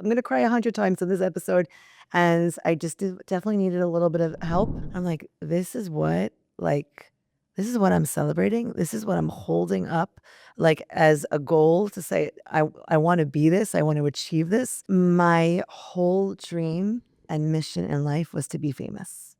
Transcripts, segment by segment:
going to cry 100 times in this episode. And I just definitely needed a little bit of help. I'm like, this is what I'm celebrating. This is what I'm holding up like as a goal to say, I want to be this. I want to achieve this. My whole dream and mission in life was to be famous.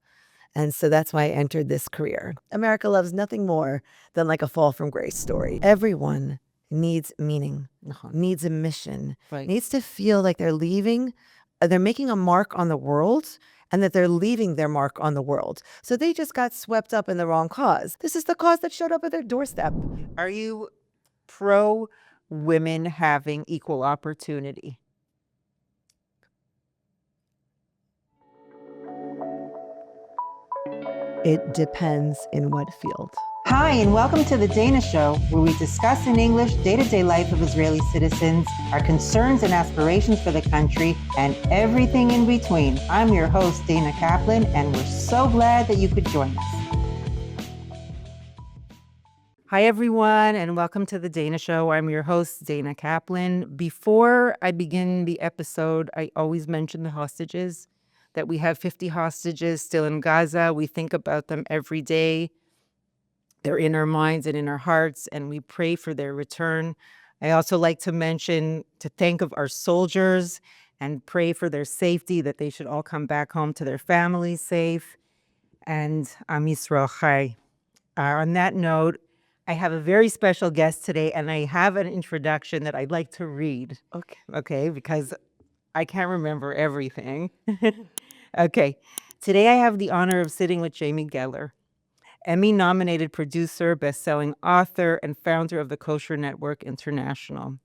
And so that's why I entered this career. America loves nothing more than like a fall from grace story. Everyone needs meaning, needs a mission, needs to feel like they're making a mark on the world and that they're leaving their mark on the world. So they just got swept up in the wrong cause. This is the cause that showed up at their doorstep. Are you pro women having equal opportunity? It depends in what field. Hi, and welcome to the Dayna Show, where we discuss in English day-to-day life of Israeli citizens, our concerns and aspirations for the country, and everything in between. I'm your host, Dayna Kaplan, and we're so glad that you could join us. Hi, everyone, and welcome to the Dayna Show. I'm your host, Dayna Kaplan. Before I begin the episode, I always mention the hostages, that we have 50 hostages still in Gaza. We think about them every day. They're in our minds and in our hearts, and we pray for their return. I also like to thank of our soldiers and pray for their safety, that they should all come back home to their families safe. And Am Yisrael Chai. On that note, I have a very special guest today, and I have an introduction that I'd like to read. Okay, because I can't remember everything. Okay, today I have the honor of sitting with Jamie Geller, Emmy-nominated producer, best-selling author, and founder of the Kosher Network International.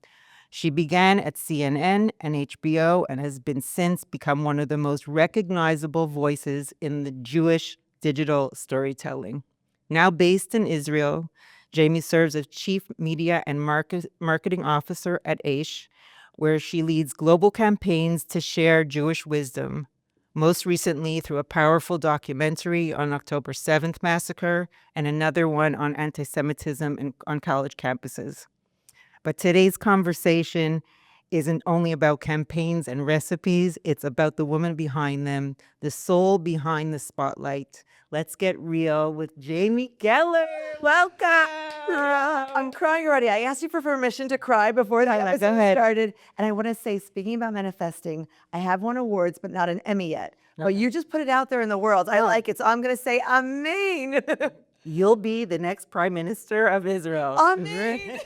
She began at CNN and HBO and has since become one of the most recognizable voices in the Jewish digital storytelling. Now based in Israel, Jamie serves as Chief Media and Marketing Officer at Aish, where she leads global campaigns to share Jewish wisdom, most recently through a powerful documentary on October 7th massacre and another one on anti-Semitism on college campuses. But today's conversation isn't only about campaigns and recipes, it's about the woman behind them, the soul behind the spotlight. Let's get real with Jamie Geller. Welcome. I'm crying already. I asked you for permission to cry before the episode started. And I want to say, speaking about manifesting, I have won awards, but not an Emmy yet. Okay. But you just put it out there in the world. I like it. So I'm going to say, Amen. You'll be the next Prime Minister of Israel. Amen.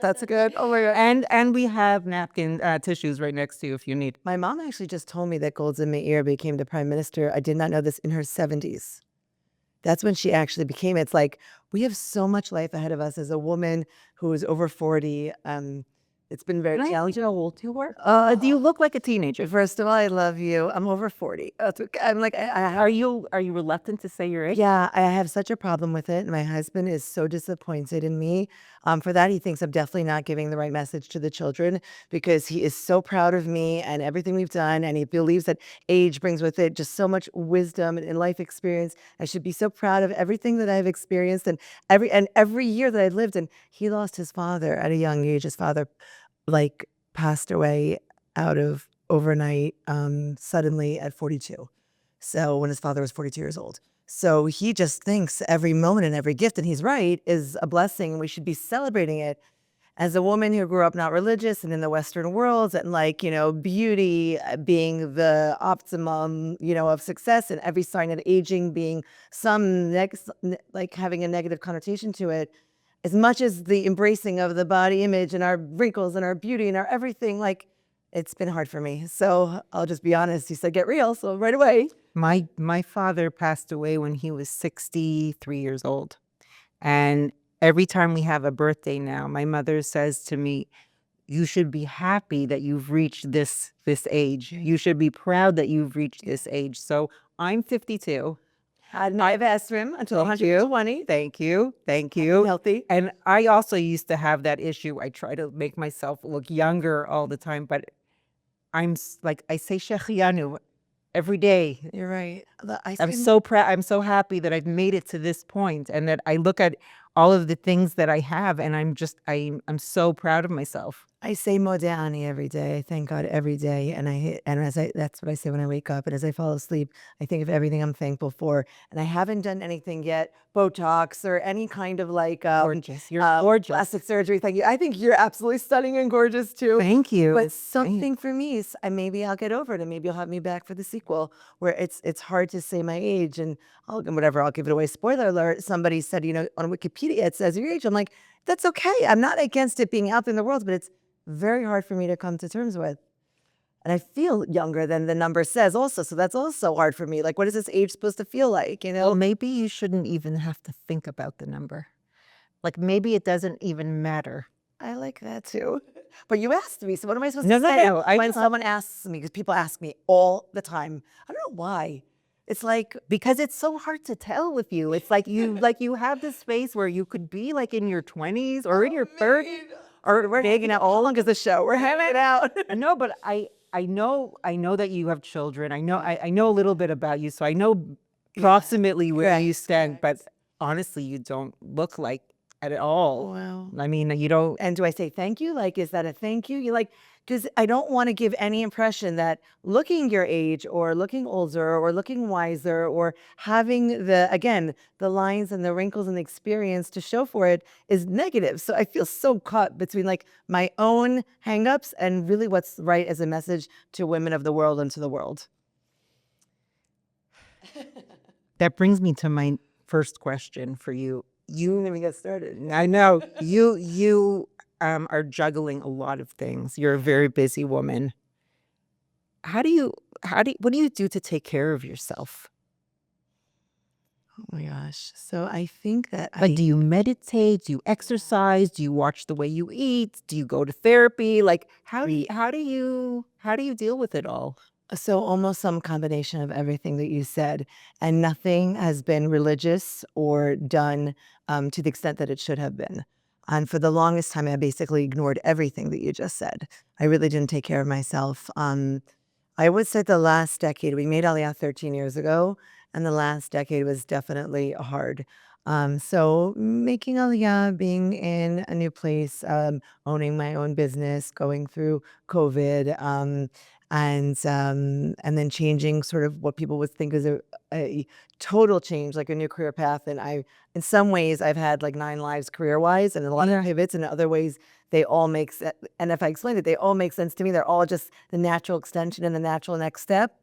That's good. Oh my God. And we have napkin tissues right next to you if you need. My mom actually just told me that Golda Meir became the prime minister. I did not know this, in her 70s. That's when she actually became it. It's like, we have so much life ahead of us as a woman who is over 40. It's been very challenging. How old you were? Do you look like a teenager? First of all, I love you. I'm over 40. I'm like, are you reluctant to say your age? Yeah, I have such a problem with it. My husband is so disappointed in me. For that, he thinks I'm definitely not giving the right message to the children, because he is so proud of me and everything we've done. And he believes that age brings with it just so much wisdom and life experience. I should be so proud of everything that I've experienced and every year that I've lived. And he lost his father at a young age. His father passed away out of overnight suddenly at 42. So when his father was 42 years old. So he just thinks every moment and every gift, and he's right, is a blessing. We should be celebrating it. As a woman who grew up not religious and in the Western world, and beauty being the optimum, of success, and every sign of aging being having a negative connotation to it, as much as the embracing of the body image and our wrinkles and our beauty and our everything, it's been hard for me. So I'll just be honest. He said, get real. So right away. My father passed away when he was 63 years old. And every time we have a birthday now, my mother says to me, you should be happy that you've reached this age. You should be proud that you've reached this age. So I'm 52. I've asked him until 120. Thank you. I'm healthy. And I also used to have that issue. I try to make myself look younger all the time, but I say Shechianu every day. You're right. I'm so proud. I'm so happy that I've made it to this point, and that I look at all of the things that I have, and I'm so proud of myself. I say Modani every day. I thank God every day, and that's what I say when I wake up, and as I fall asleep, I think of everything I'm thankful for. And I haven't done anything yet, Botox or any kind of like Gorgeous. You're gorgeous. plastic surgery. Thank you. I think you're absolutely stunning and gorgeous too. Thank you. But something for me, maybe I'll get over it, and maybe you'll have me back for the sequel, where it's hard to say my age, and I'll give it away. Spoiler alert! Somebody said, on Wikipedia it says your age. I'm like, that's okay. I'm not against it being out there in the world, but it's very hard for me to come to terms with. And I feel younger than the number says also. So that's also hard for me. Like, what is this age supposed to feel like, Well, maybe you shouldn't even have to think about the number. Like, maybe it doesn't even matter. I like that too. But you asked me, so what am I supposed No, to no, say no, when someone asks me? Because people ask me all the time. I don't know why. It's like, Because it's so hard to tell with you. It's like you have this space where you could be like in your 20s or in your 30s. or we're hanging out. How long is the show? We're hanging out. No, but I know that you have children. I know a little bit about you, so I know approximately where you stand. But honestly, you don't look like at all. Wow. I mean, you don't. And do I say thank you? Like, is that a thank you? You like, because I don't want to give any impression that looking your age or looking older or looking wiser or having the lines and the wrinkles and the experience to show for it is negative. So I feel so caught between like my own hangups and really what's right as a message to women of the world and to the world. That brings me to my first question for you. You didn't even get started. I know you are juggling a lot of things. You're a very busy woman. What do you do to take care of yourself? Oh my gosh. So I think that Like, do you meditate? Do you exercise? Do you watch the way you eat? Do you go to therapy? Like, how do you deal with it all? So almost some combination of everything that you said, and nothing has been religious or done to the extent that it should have been. And for the longest time, I basically ignored everything that you just said. I really didn't take care of myself. I would say the last decade, we made Aliyah 13 years ago, and the last decade was definitely hard. So making Aliyah, being in a new place, owning my own business, going through COVID, and then changing sort of what people would think is a total change, like a new career path. And in some ways, I've had like 9 lives career-wise, and a lot of pivots, and in other ways, they all make sense. And if I explain it, they all make sense to me. They're all just the natural extension and the natural next step.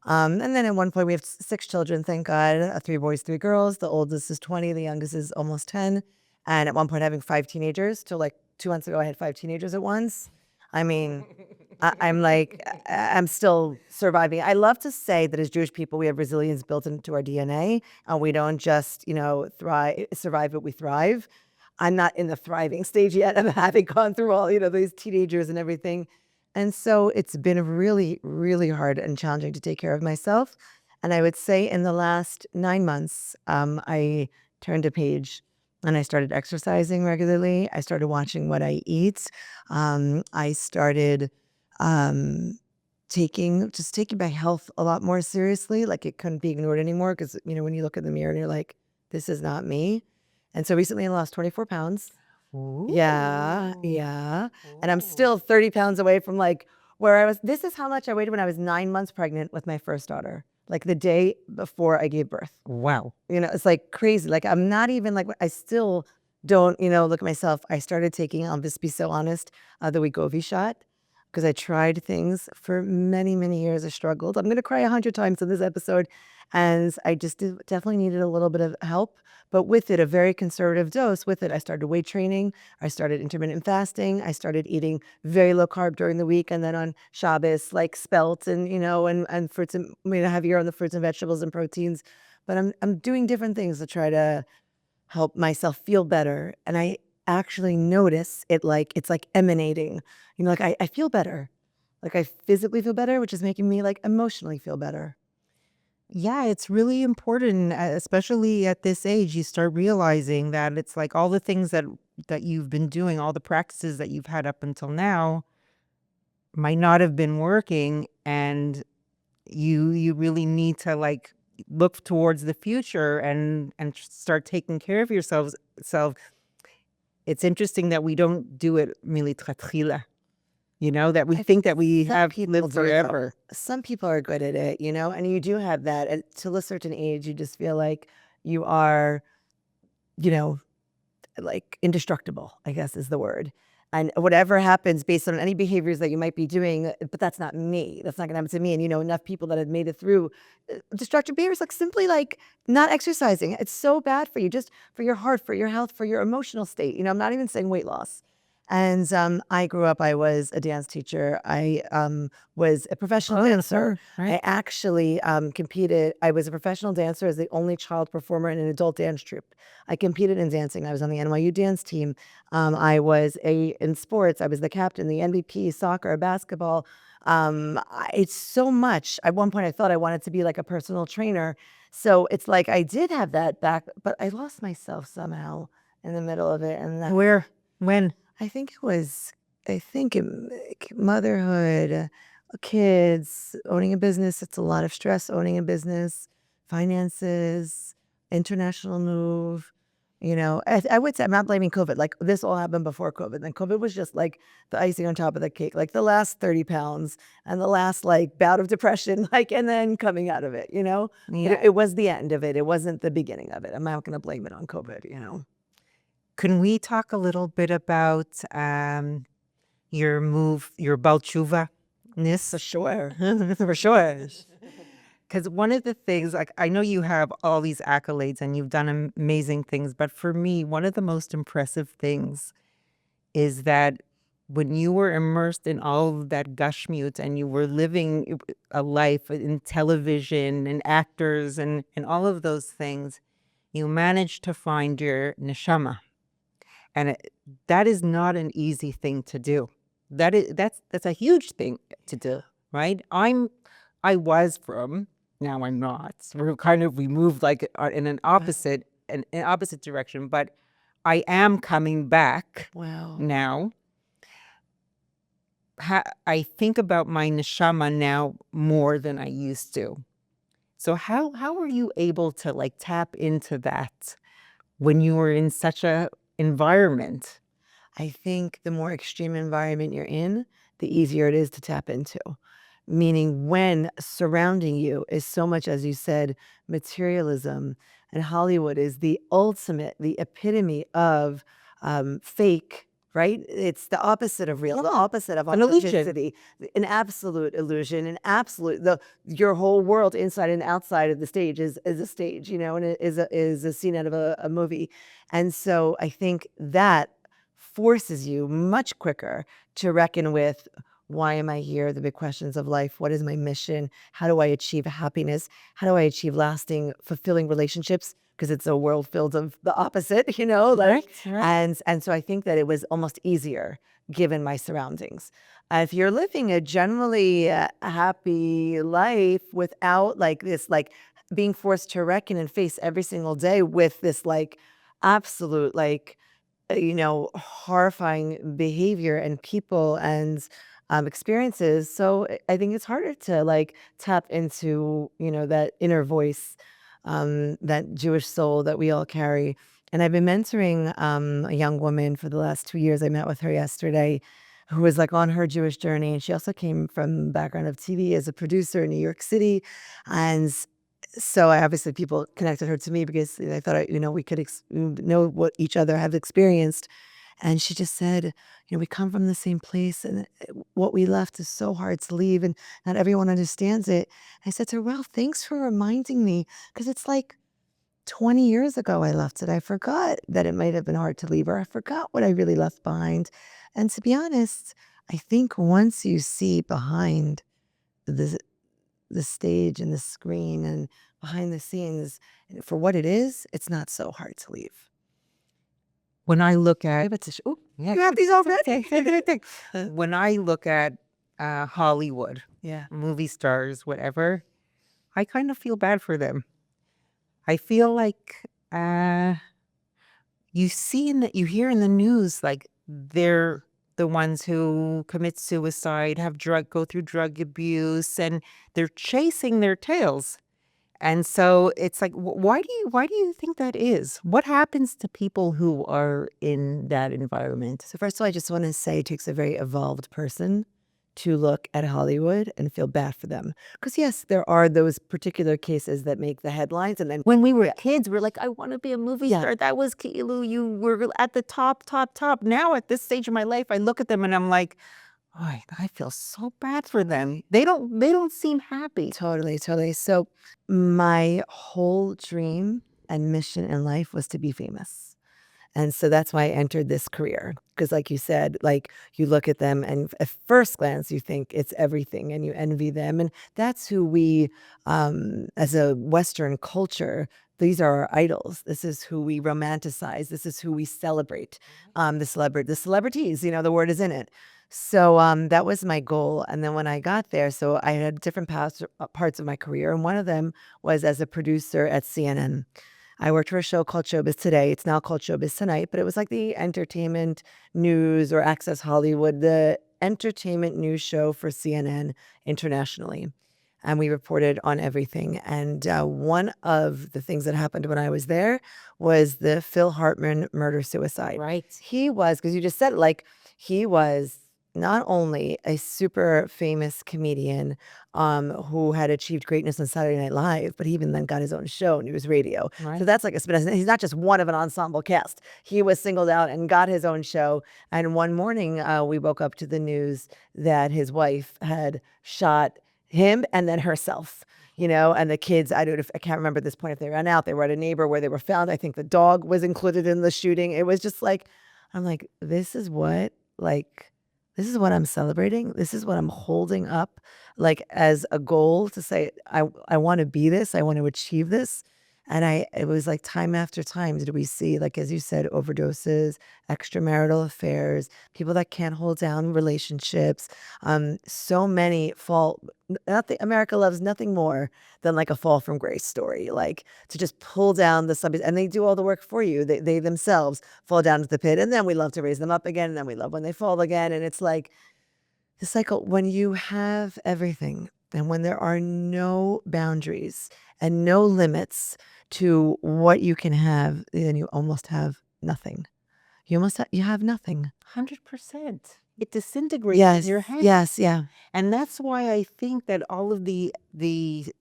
And then at one point, we have 6 children, thank God, 3 boys, 3 girls. The oldest is 20, the youngest is almost 10. And at one point, having 5 teenagers, till like 2 months ago, I had 5 teenagers at once. I mean, I'm still surviving. I love to say that as Jewish people, we have resilience built into our DNA, and we don't just, survive, but we thrive. I'm not in the thriving stage yet of having gone through all, these teenagers and everything. And so it's been really, really hard and challenging to take care of myself. And I would say in the last 9 months, I turned a page. And I started exercising regularly. I started watching what I eat. I started taking my health a lot more seriously. Like, it couldn't be ignored anymore because, when you look in the mirror and you're like, this is not me. And so recently I lost 24 pounds. Yeah, yeah. And I'm still 30 pounds away from like where I was. This is how much I weighed when I was 9 months pregnant with my first daughter, like the day before I gave birth. Wow. It's like crazy. Like, I'm not even like, I still don't, look at myself. I started taking, I'll just be so honest, the Wegovy shot, because I tried things for many, many years. I struggled. I'm going to cry 100 times in this episode. And I just definitely needed a little bit of help. But with it, a very conservative dose. With it, I started weight training. I started intermittent fasting. I started eating very low carb during the week. And then on Shabbos, like spelt and, and fruits and heavier on the fruits and vegetables and proteins. But I'm doing different things to try to help myself feel better. And I actually notice it, like it's like emanating. Like I feel better. Like I physically feel better, which is making me like emotionally feel better. Yeah, it's really important, especially at this age. You start realizing that it's like all the things that you've been doing, all the practices that you've had up until now might not have been working, and you really need to like look towards the future and start taking care of yourselves. So it's interesting that we don't do it really tratchila. that we think that we Some have people lived do, though. forever. Some people are good at it, and you do have that. And till a certain age, you just feel like you are, you know, like indestructible, I guess is the word. And whatever happens based on any behaviors that you might be doing, but that's not me. That's not going to happen to me. And enough people that have made it through destructive behaviors, like simply like not exercising. It's so bad for you, just for your heart, for your health, for your emotional state. I'm not even saying weight loss. And I grew up, I was a dance teacher. I was a professional dancer. Right. I actually competed. I was a professional dancer as the only child performer in an adult dance troupe. I competed in dancing. I was on the NYU dance team. I was in sports. I was the captain, the MVP, soccer, basketball. It's so much. At one point, I thought I wanted to be like a personal trainer. So it's like I did have that back, but I lost myself somehow in the middle of it. And that, Where? When? I think motherhood, kids, owning a business. It's a lot of stress owning a business, finances, international move. I would say I'm not blaming COVID. Like this all happened before COVID. Then COVID was just like the icing on top of the cake, like the last 30 pounds and the last like bout of depression, and then coming out of it, Yeah. It was the end of it. It wasn't the beginning of it. I'm not going to blame it on COVID. Can we talk a little bit about your move, your Balchuva-ness? For sure. For sure. Because one of the things, like, I know you have all these accolades and you've done amazing things, but for me, one of the most impressive things is that when you were immersed in all of that gushmute and you were living a life in television and actors and all of those things, you managed to find your neshama. And that is not an easy thing to do. That's a huge thing to do, right? I was from, now I'm not. We moved like in an opposite direction, but I am coming back Wow. now. I think about my neshama now more than I used to. So how were you able to like tap into that when you were in such a environment? I think the more extreme environment you're in, the easier it is to tap into. Meaning when surrounding you is so much, as you said, materialism, and Hollywood is the ultimate, the epitome of fake, right? It's the opposite of real, the opposite of An illusion. authenticity, an absolute illusion, an absolute, your whole world inside and outside of the stage is a stage, and it is a scene out of a movie. And so I think that forces you much quicker to reckon with, why am I here? The big questions of life. What is my mission? How do I achieve happiness? How do I achieve lasting, fulfilling relationships? Because it's a world filled of the opposite, Right. and so I think that it was almost easier given my surroundings. If you're living a generally happy life without like this, like being forced to reckon and face every single day with this like absolute like horrifying behavior and people and experiences. So I think it's harder to like tap into, that inner voice, that Jewish soul that we all carry. And I've been mentoring a young woman for the last 2 years. I met with her yesterday, who was like on her Jewish journey. And she also came from background of TV as a producer in New York City. And so obviously people connected her to me because they thought, we could know what each other have experienced. And she just said, we come from the same place and what we left is so hard to leave and not everyone understands it. I said to her, well, thanks for reminding me, because it's like 20 years ago I left it. I forgot that it might have been hard to leave, or I forgot what I really left behind. And to be honest, I think once you see behind the stage and the screen and behind the scenes for what it is, it's not so hard to leave. When I look at You have these already? when I look at Hollywood, Yeah. movie stars, whatever, I kind of feel bad for them. I feel like you hear in the news, like they're the ones who commit suicide, go through drug abuse, and they're chasing their tails. And so it's like, why do you think that is? What happens to people who are in that environment? So first of all, I just want to say it takes a very evolved person to look at Hollywood and feel bad for them. Because yes, there are those particular cases that make the headlines. And then When we were kids, we're like, I want to be a movie Yeah. star. That was Kilu. You were at the top, top, top. Now at this stage of my life, I look at them and I'm like, oh, I feel so bad for them. They don't seem happy. Totally, totally. So my whole dream and mission in life was to be famous. And so that's why I entered this career. Because like you said, like you look at them and at first glance, you think it's everything and you envy them. And that's who we, as a Western culture, these are our idols. This is who we romanticize. This is who we celebrate. The celebrities, the word is in it. So that was my goal. And then when I got there, so I had different parts of my career. And one of them was as a producer at CNN. I worked for a show called Showbiz Today. It's now called Showbiz Tonight, but it was like the entertainment news or Access Hollywood, the entertainment news show for CNN internationally. And we reported on everything. And one of the things that happened when I was there was the Phil Hartman murder-suicide. Right. He was, because you just said it, like, he was not only a super famous comedian who had achieved greatness on Saturday Night Live, but he even then got his own show, News Radio. Right. So that's like a spin. He's not just one of an ensemble cast. He was singled out and got his own show. And one morning we woke up to the news that his wife had shot him and then herself. And the kids, I can't remember at this point if they ran out. They were at a neighbor where they were found. I think the dog was included in the shooting. It was just like, I'm like, this is what I'm celebrating. This is what I'm holding up like as a goal to say, I want to be this. I want to achieve this. And it was like time after time did we see, like, as you said, overdoses, extramarital affairs, people that can't hold down relationships. So many fall. America loves nothing more than like a fall from grace story, like to just pull down the subject, and they do all the work for you. They themselves fall down to the pit, and then we love to raise them up again, and then we love when they fall again. And it's like the cycle when you have everything and when there are no boundaries and no limits to what you can have, then you almost have nothing. You have nothing. 100%. It disintegrates Yes, in your head. yes, yeah. And that's why I think that all of the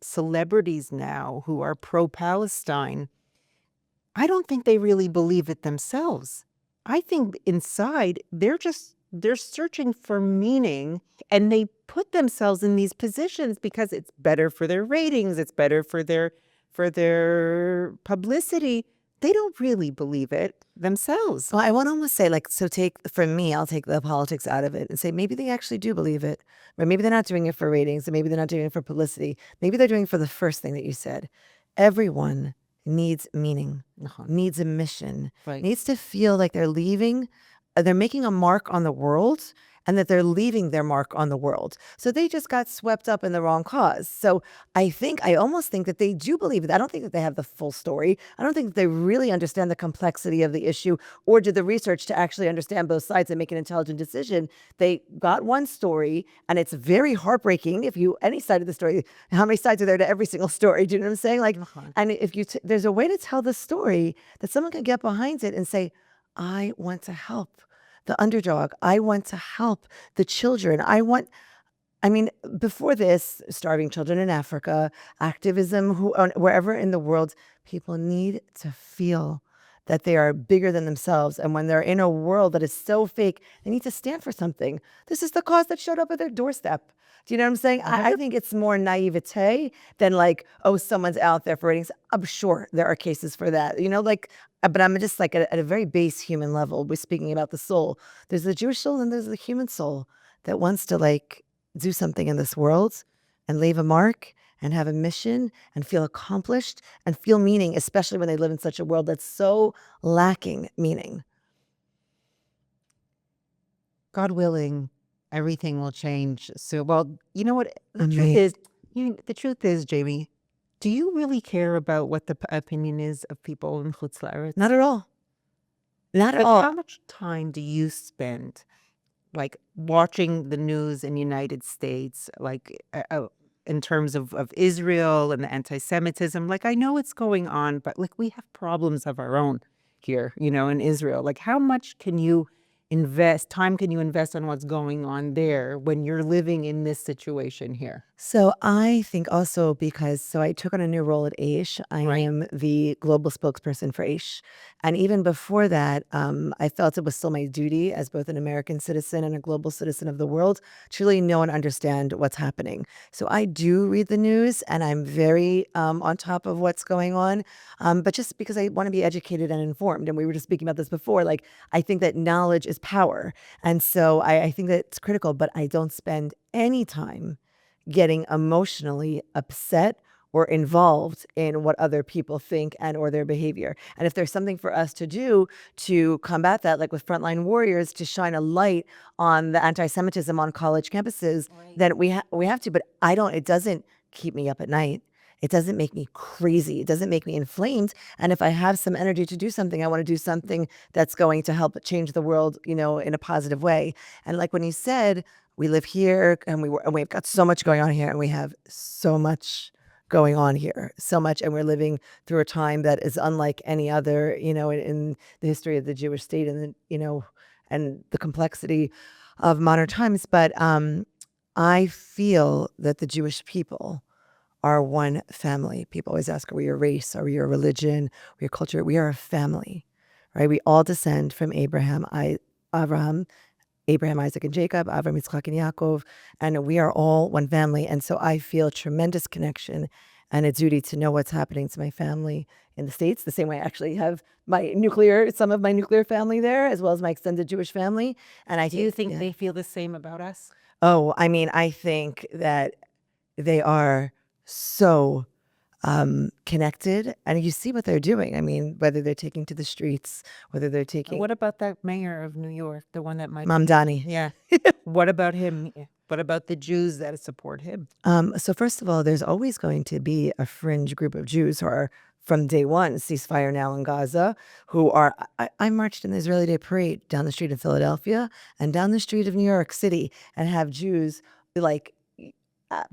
celebrities now who are pro-Palestine, I don't think they really believe it themselves. I think inside they're searching for meaning, and they put themselves in these positions because it's better for their ratings, it's better for their publicity. They don't really believe it themselves. Well, I want to almost say, like, so from me, I'll take the politics out of it and say maybe they actually do believe it, or maybe they're not doing it for ratings, and maybe they're not doing it for publicity. Maybe they're doing it for the first thing that you said. Everyone needs meaning, needs a mission, Right. needs to feel like they're making a mark on the world, and that they're leaving their mark on the world. So they just got swept up in the wrong cause. So I almost think that they do believe it. I don't think that they have the full story. I don't think that they really understand the complexity of the issue or did the research to actually understand both sides and make an intelligent decision. They got one story, and it's very heartbreaking any side of the story. How many sides are there to every single story? Do you know what I'm saying? Like, and if there's a way to tell the story that someone can get behind it and say, I want to help the underdog. I want to help the children. Before this, starving children in Africa, activism, wherever in the world, people need to feel that they are bigger than themselves. And when they're in a world that is so fake, they need to stand for something. This is the cause that showed up at their doorstep. Do you know what I'm saying? I think it's more naivete than like, oh, someone's out there for ratings. I'm sure there are cases for that, but I'm just like at a very base human level. We're speaking about the soul. There's the Jewish soul and there's the human soul that wants to like do something in this world and leave a mark and have a mission and feel accomplished and feel meaning, especially when they live in such a world that's so lacking meaning. God willing, everything will change. So, well, you know what? The truth is, Jamie, do you really care about what the opinion is of people in Chutz La'aretz? Not at all. Not at But all. how much time do you spend, like, watching the news in the United States, like, in terms of Israel and the anti-Semitism? Like, I know it's going on, but like, we have problems of our own here, in Israel. Like, how much can you time can you invest on what's going on there when you're living in this situation here? So I think also because I took on a new role at AISH. I Right. am the global spokesperson for AISH. And even before that, I felt it was still my duty as both an American citizen and a global citizen of the world to really know and understand what's happening. So I do read the news and I'm very on top of what's going on. But just because I want to be educated and informed. And we were just speaking about this before, like I think that knowledge is power. And so I think that it's critical, but I don't spend any time getting emotionally upset or involved in what other people think and or their behavior. And if there's something for us to do to combat that, like with Frontline Warriors, to shine a light on the anti-Semitism on college campuses, then we have to. But I don't. It doesn't keep me up at night. It doesn't make me crazy. It doesn't make me inflamed. And if I have some energy to do something, I want to do something that's going to help change the world, in a positive way. And like when you said, we live here and we've got so much going on here and we have so much going on here, so much. And we're living through a time that is unlike any other, in the history of the Jewish state and, and the complexity of modern times. But I feel that the Jewish people are one family. People always ask, are we a race? Are we a religion? Are we a culture? We are a family, right? We all descend from Abraham, Isaac, and Jacob, Avram, Yitzchak, and Yaakov, and we are all one family. And so I feel tremendous connection and a duty to know what's happening to my family in the States, the same way I actually have some of my nuclear family there, as well as my extended Jewish family. And Do you think they feel the same about us? Oh, I mean, I think that they are so connected, and you see what they're doing. I mean, whether they're taking to the streets, whether they're taking What about that mayor of New York, the one that might Mamdani. Yeah. What about him? What about the Jews that support him? So first of all, there's always going to be a fringe group of Jews who are from day one, ceasefire now in Gaza, who are, I marched in the Israeli Day Parade down the street of Philadelphia and down the street of New York City and have Jews like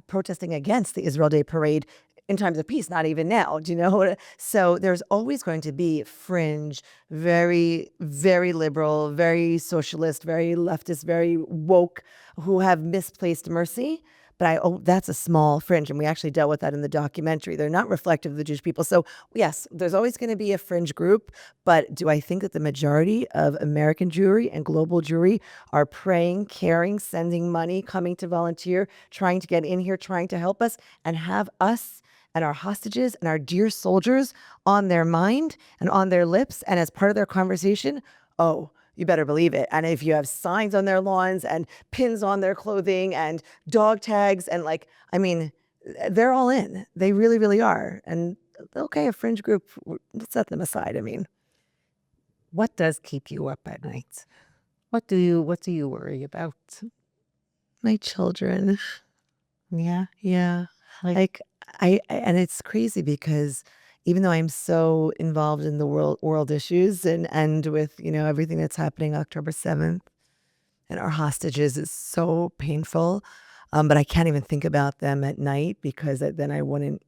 protesting against the Israel Day Parade in times of peace, not even now, do you know? So there's always going to be fringe, very, very liberal, very socialist, very leftist, very woke, who have misplaced mercy. But that's a small fringe, and we actually dealt with that in the documentary. They're not reflective of the Jewish people. So yes, there's always going to be a fringe group, but do I think that the majority of American Jewry and global Jewry are praying, caring, sending money, coming to volunteer, trying to get in here, trying to help us, and have us and our hostages and our dear soldiers on their mind and on their lips and as part of their conversation? Oh, you better believe it. And if you have signs on their lawns and pins on their clothing and dog tags and they're all in. They really, really are. And okay, a fringe group, let's set them aside. I mean, what does keep you up at night? What do you worry about? My children. Yeah. Yeah. And it's crazy because even though I'm so involved in the world issues and with, everything that's happening October 7th and our hostages is so painful. But I can't even think about them at night because then I wouldn't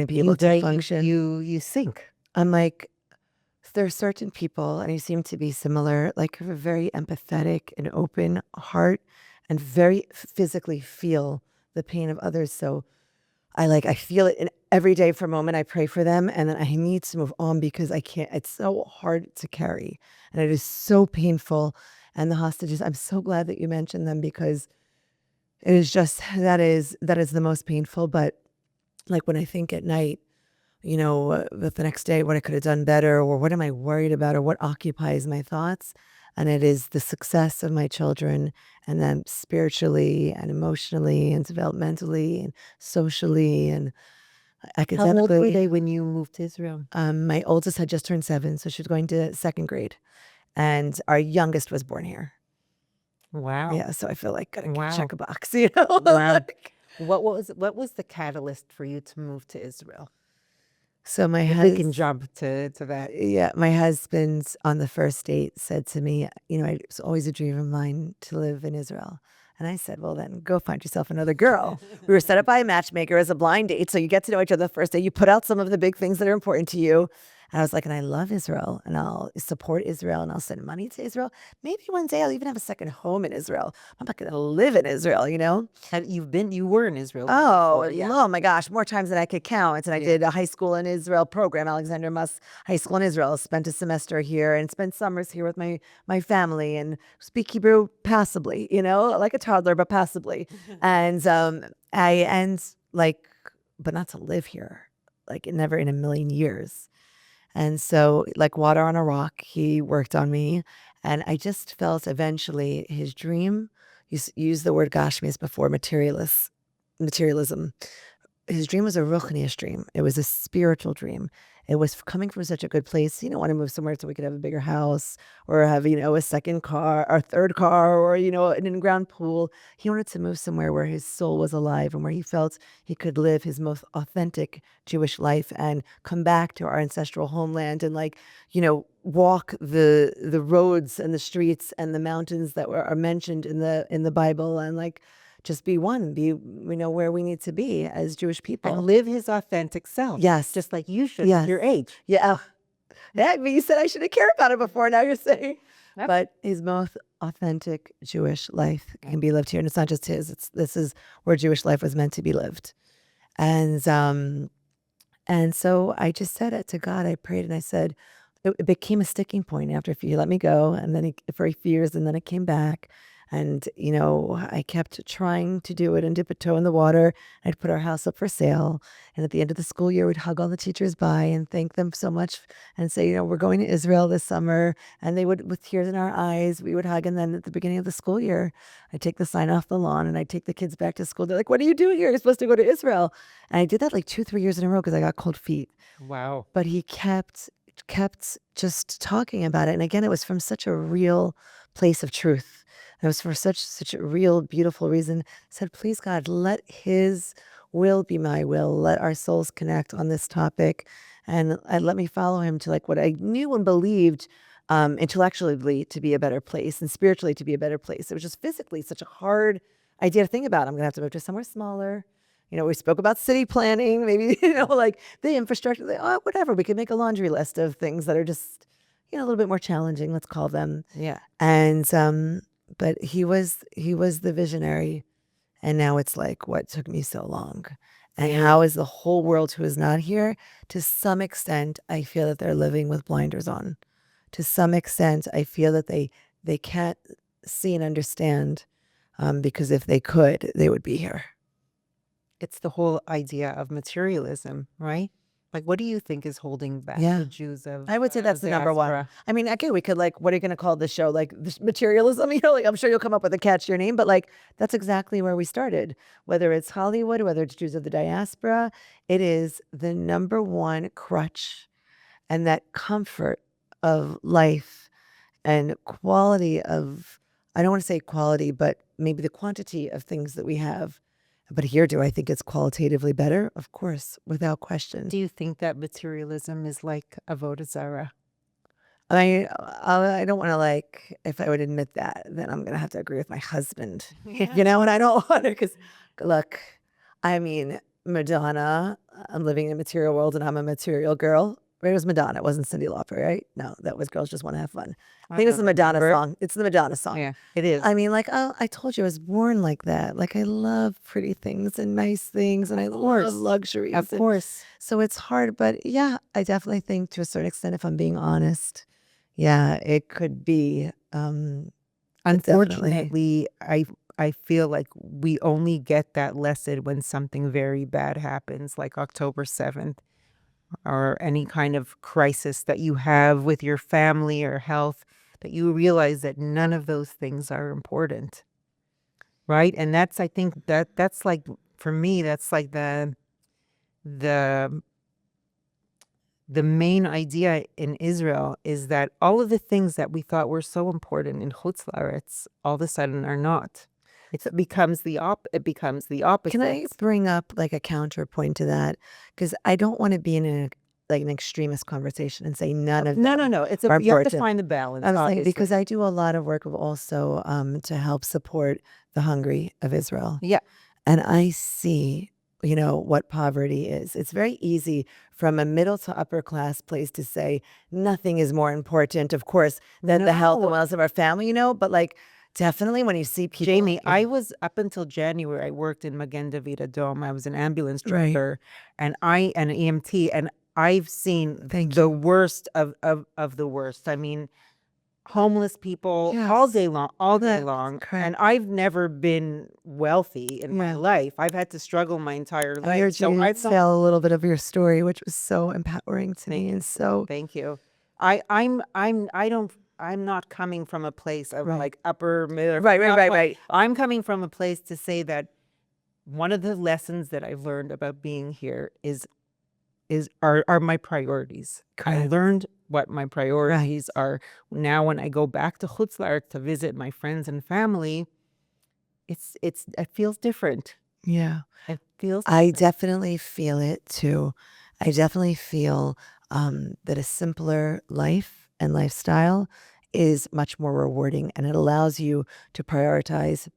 be able to function. You think. I'm like, there are certain people, and you seem to be similar, like have a very empathetic and open heart and very physically feel the pain of others. So I feel it in every day for a moment. I pray for them and then I need to move on because I can't, it's so hard to carry and it is so painful. And the hostages, I'm so glad that you mentioned them because it is just, that is the most painful. But like when I think at night, the next day, what I could have done better or what am I worried about or what occupies my thoughts? And it is the success of my children and then spiritually and emotionally and developmentally and socially and academically. How old were they when you moved to Israel? My oldest had just turned 7, so she was going to second grade. And our youngest was born here. Wow. Yeah, so I feel like gotta Wow. check a box, Wow. What was the catalyst for you to move to Israel? So my We husband can jump to that. Yeah, my husband on the first date said to me, it's always a dream of mine to live in Israel. And I said, well, then go find yourself another girl. We were set up by a matchmaker as a blind date. So you get to know each other the first day. You put out some of the big things that are important to you. And I was like, and I love Israel, and I'll support Israel, and I'll send money to Israel. Maybe one day I'll even have a second home in Israel. I'm not going to live in Israel, you know? You were in Israel Oh, before, yeah. oh my gosh, more times than I could count. And I did a high school in Israel program, Alexander Muss High School in Israel. Spent a semester here and spent summers here with my family and speak Hebrew passably, you know, like a toddler, but passably. And but not to live here, like never in a million years. And so, like water on a rock, he worked on me. And I just felt eventually his dream, use the word Gashmis before materialism. His dream was a ruchnius dream. It was a spiritual dream. It was coming from such a good place. He didn't want to move somewhere so we could have a bigger house or have, a second car or third car or, an in-ground pool. He wanted to move somewhere where his soul was alive and where he felt he could live his most authentic Jewish life and come back to our ancestral homeland and walk the roads and the streets and the mountains that are mentioned in the Bible and just be one, where we need to be as Jewish people. And live his authentic self. Yes. Just like you should at your age. Yeah. Yeah, but you said I should have cared about it before. Now you're saying. Yep. But his most authentic Jewish life can be lived here. And it's not just his. This is where Jewish life was meant to be lived. And so I just said it to God. I prayed and I said, it became a sticking point after he let me go. And then for a few years, and then it came back. And, I kept trying to do it and dip a toe in the water. I'd put our house up for sale. And at the end of the school year, we'd hug all the teachers by and thank them so much and say, we're going to Israel this summer. And they would, with tears in our eyes, we would hug. And then at the beginning of the school year, I'd take the sign off the lawn and I'd take the kids back to school. They're like, what are you doing here? You're supposed to go to Israel. And I did that like 2-3 years in a row because I got cold feet. Wow. But he kept just talking about it. And again, it was from such a real place of truth. It was for such a real, beautiful reason. I said, please, God, let his will be my will. Let our souls connect on this topic. And let me follow him to what I knew and believed intellectually to be a better place and spiritually to be a better place. It was just physically such a hard idea to think about. I'm going to have to move to somewhere smaller. We spoke about city planning, maybe, the infrastructure, whatever. We could make a laundry list of things that are just, a little bit more challenging, let's call them. Yeah. And, but he was the visionary. And now it's what took me so long? And how is the whole world who is not here? To some extent, I feel that they're living with blinders on. To some extent, I feel that they can't see and understand because if they could, they would be here. It's the whole idea of materialism, right? What do you think is holding back the Jews of I would say that's the number one. diaspora? I mean, okay, we could what are you going to call this show? This materialism? I'm sure you'll come up with a catchier name, but that's exactly where we started. Whether it's Hollywood, whether it's Jews of the diaspora, it is the number one crutch, and that comfort of life and quality of, I don't want to say quality, but maybe the quantity of things that we have. But here, do I think it's qualitatively better? Of course, without question. Do you think that materialism is like avodah zarah? I don't want to if I would admit that, then I'm going to have to agree with my husband, and I don't want to, because look, I mean, Madonna, I'm living in a material world and I'm a material girl. It was Madonna. It wasn't Cyndi Lauper, right? No, that was Girls Just Want to Have Fun. I think it's the Madonna song. It's the Madonna song. Yeah, it is. I mean, I told you I was born like that. I love pretty things and nice things, and I love luxuries. Of course. So it's hard, but yeah, I definitely think to a certain extent, if I'm being honest, yeah, it could be. Unfortunately, I feel like we only get that lesson when something very bad happens, like October 7th. Or any kind of crisis that you have with your family or health, that you realize that none of those things are important, right? And I think that's for me, that's the main idea in Israel, is that all of the things that we thought were so important in Chutz La'aretz all of a sudden are not. It becomes the opposite. Can I bring up a counterpoint to that? Because I don't want to be in an extremist conversation and say none of No. them You are have to important. find the balance. I was saying, obviously. because I do a lot of work also to help support the hungry of Israel. Yeah. And I see what poverty is. It's very easy from a middle to upper class place to say nothing is more important, of course, than the health and No. wellness of our family, but like definitely when you see people. Jamie, I was up until January, I worked in Magen David Adom. I was an ambulance driver and an EMT, and I've seen the worst of the worst. I mean, homeless people all day long. And I've never been wealthy in my life. I've had to struggle my entire life. I heard So you I tell a little bit of your story, which was so empowering to me. And so thank you. I'm not coming from a place of like upper middle. Right. I'm coming from a place to say that one of the lessons that I've learned about being here are my priorities. I learned what my priorities are. Now when I go back to Chutz La'aretz to visit my friends and family, it feels different. Yeah. It feels I definitely feel it too. I definitely feel that a simpler life and lifestyle is much more rewarding, and it allows you to prioritize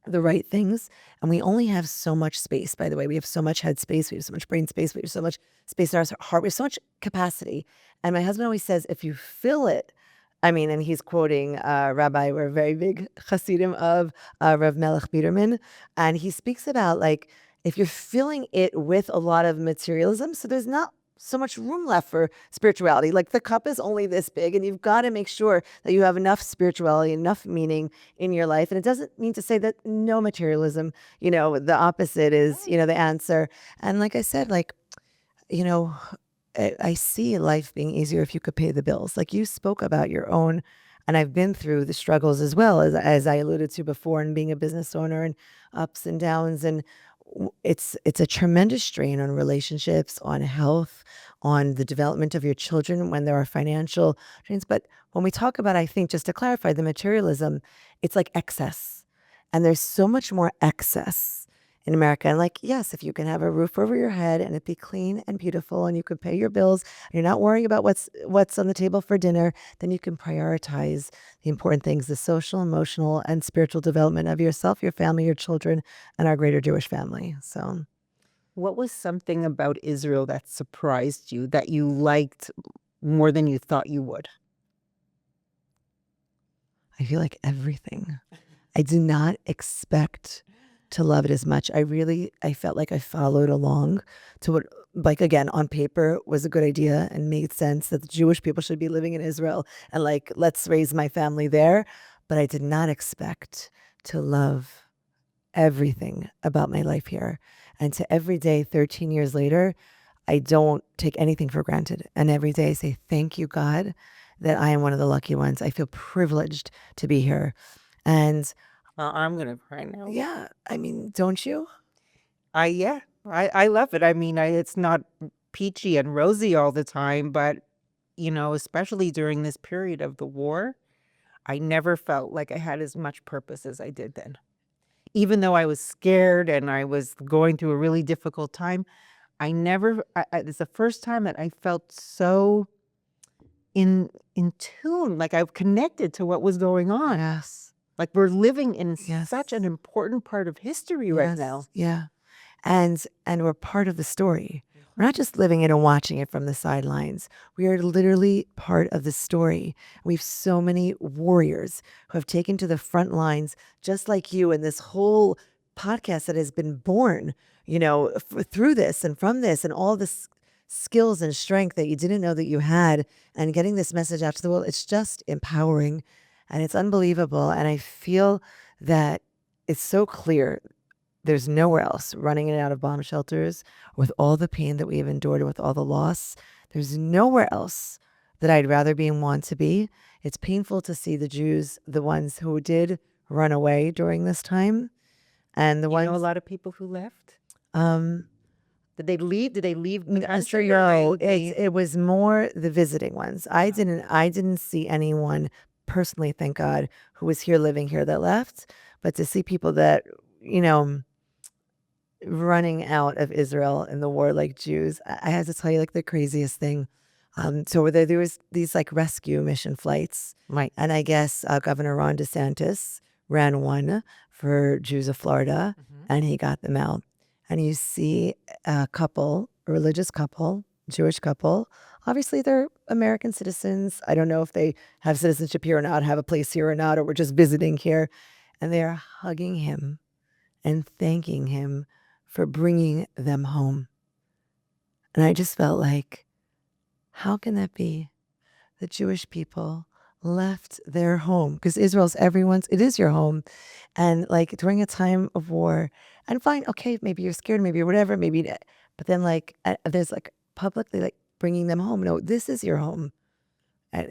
the right things. And we only have so much space, by the way. We have so much head space. We have so much brain space. We have so much space in our heart. We have so much capacity. And my husband always says, if you fill it, and he's quoting Rabbi, we're very big Hasidim of Rav Melech Biderman. And he speaks about like, if you're filling it with a lot of materialism, so there's not so much room left for spirituality. Like the cup is only this big, and you've got to make sure that you have enough spirituality, enough meaning in your life. And it doesn't mean to say that no materialism, the opposite is, the answer. And like I said, like, I see life being easier if you could pay the bills. Like you spoke about your own, and I've been through the struggles as well, as I alluded to before, and being a business owner and ups and downs. And it's a tremendous strain on relationships, on health, on the development of your children when there are financial strains. But when we talk about, I think, just to clarify, the materialism, it's like excess. And there's so much more excess in America. And like, yes, if you can have a roof over your head and it be clean and beautiful and you can pay your bills and you're not worrying about what's on the table for dinner, then you can prioritize the important things, the social, emotional, and spiritual development of yourself, your family, your children, and our greater Jewish family. So what was something about Israel that surprised you, that you liked more than you thought you would? I feel like everything. I do not expect to love it as much. I felt like I followed along to what, like, again, on paper was a good idea and made sense that the Jewish people should be living in Israel and like, let's raise my family there. But I did not expect to love everything about my life here. And to every day, 13 years later, I don't take anything for granted. And every day I say, thank you, God, that I am one of the lucky ones. I feel privileged to be here. And I'm going to cry now. yeah, don't you? I love it. It's not peachy and rosy all the time, but, especially during this period of the war, I never felt like I had as much purpose as I did then. Even though I was scared and I was going through a really difficult time, it's the first time that I felt so in tune, like I've connected to what was going on. Yes. Like we're living in such an important part of history right now. Yeah. And we're part of the story. We're not just living it and watching it from the sidelines. We are literally part of the story. We have so many warriors who have taken to the front lines, just like you, and this whole podcast that has been born, through this and from this and all this skills and strength that you didn't know that you had, and getting this message out to the world. It's just empowering. And it's unbelievable. And I feel that it's so clear there's nowhere else running in and out of bomb shelters with all the pain that we have endured, with all the loss. There's nowhere else that I'd rather be and want to be. It's painful to see the Jews, the ones who did run away during this time. And the ones, a lot of people who left? Did they leave? Did they leave? It was more the visiting ones. I didn't see anyone personally, thank God, who was here living here that left. But to see people that, running out of Israel in the war like Jews, I have to tell you, like, the craziest thing. So there was these like rescue mission flights. Right. And I guess Governor Ron DeSantis ran one for Jews of Florida, and he got them out. and you see a couple, a religious couple, Jewish couple. Obviously, they're American citizens. I don't know if they have citizenship here or not, have a place here or not, or we're just visiting here. And they are hugging him and thanking him for bringing them home. And I just felt like, how can that be? The Jewish people left their home, because Israel's everyone's, it is your home. And like during a time of war, and fine, okay, maybe you're scared, maybe you're whatever, maybe, but then like there's like publicly like bringing them home. No, this is your home.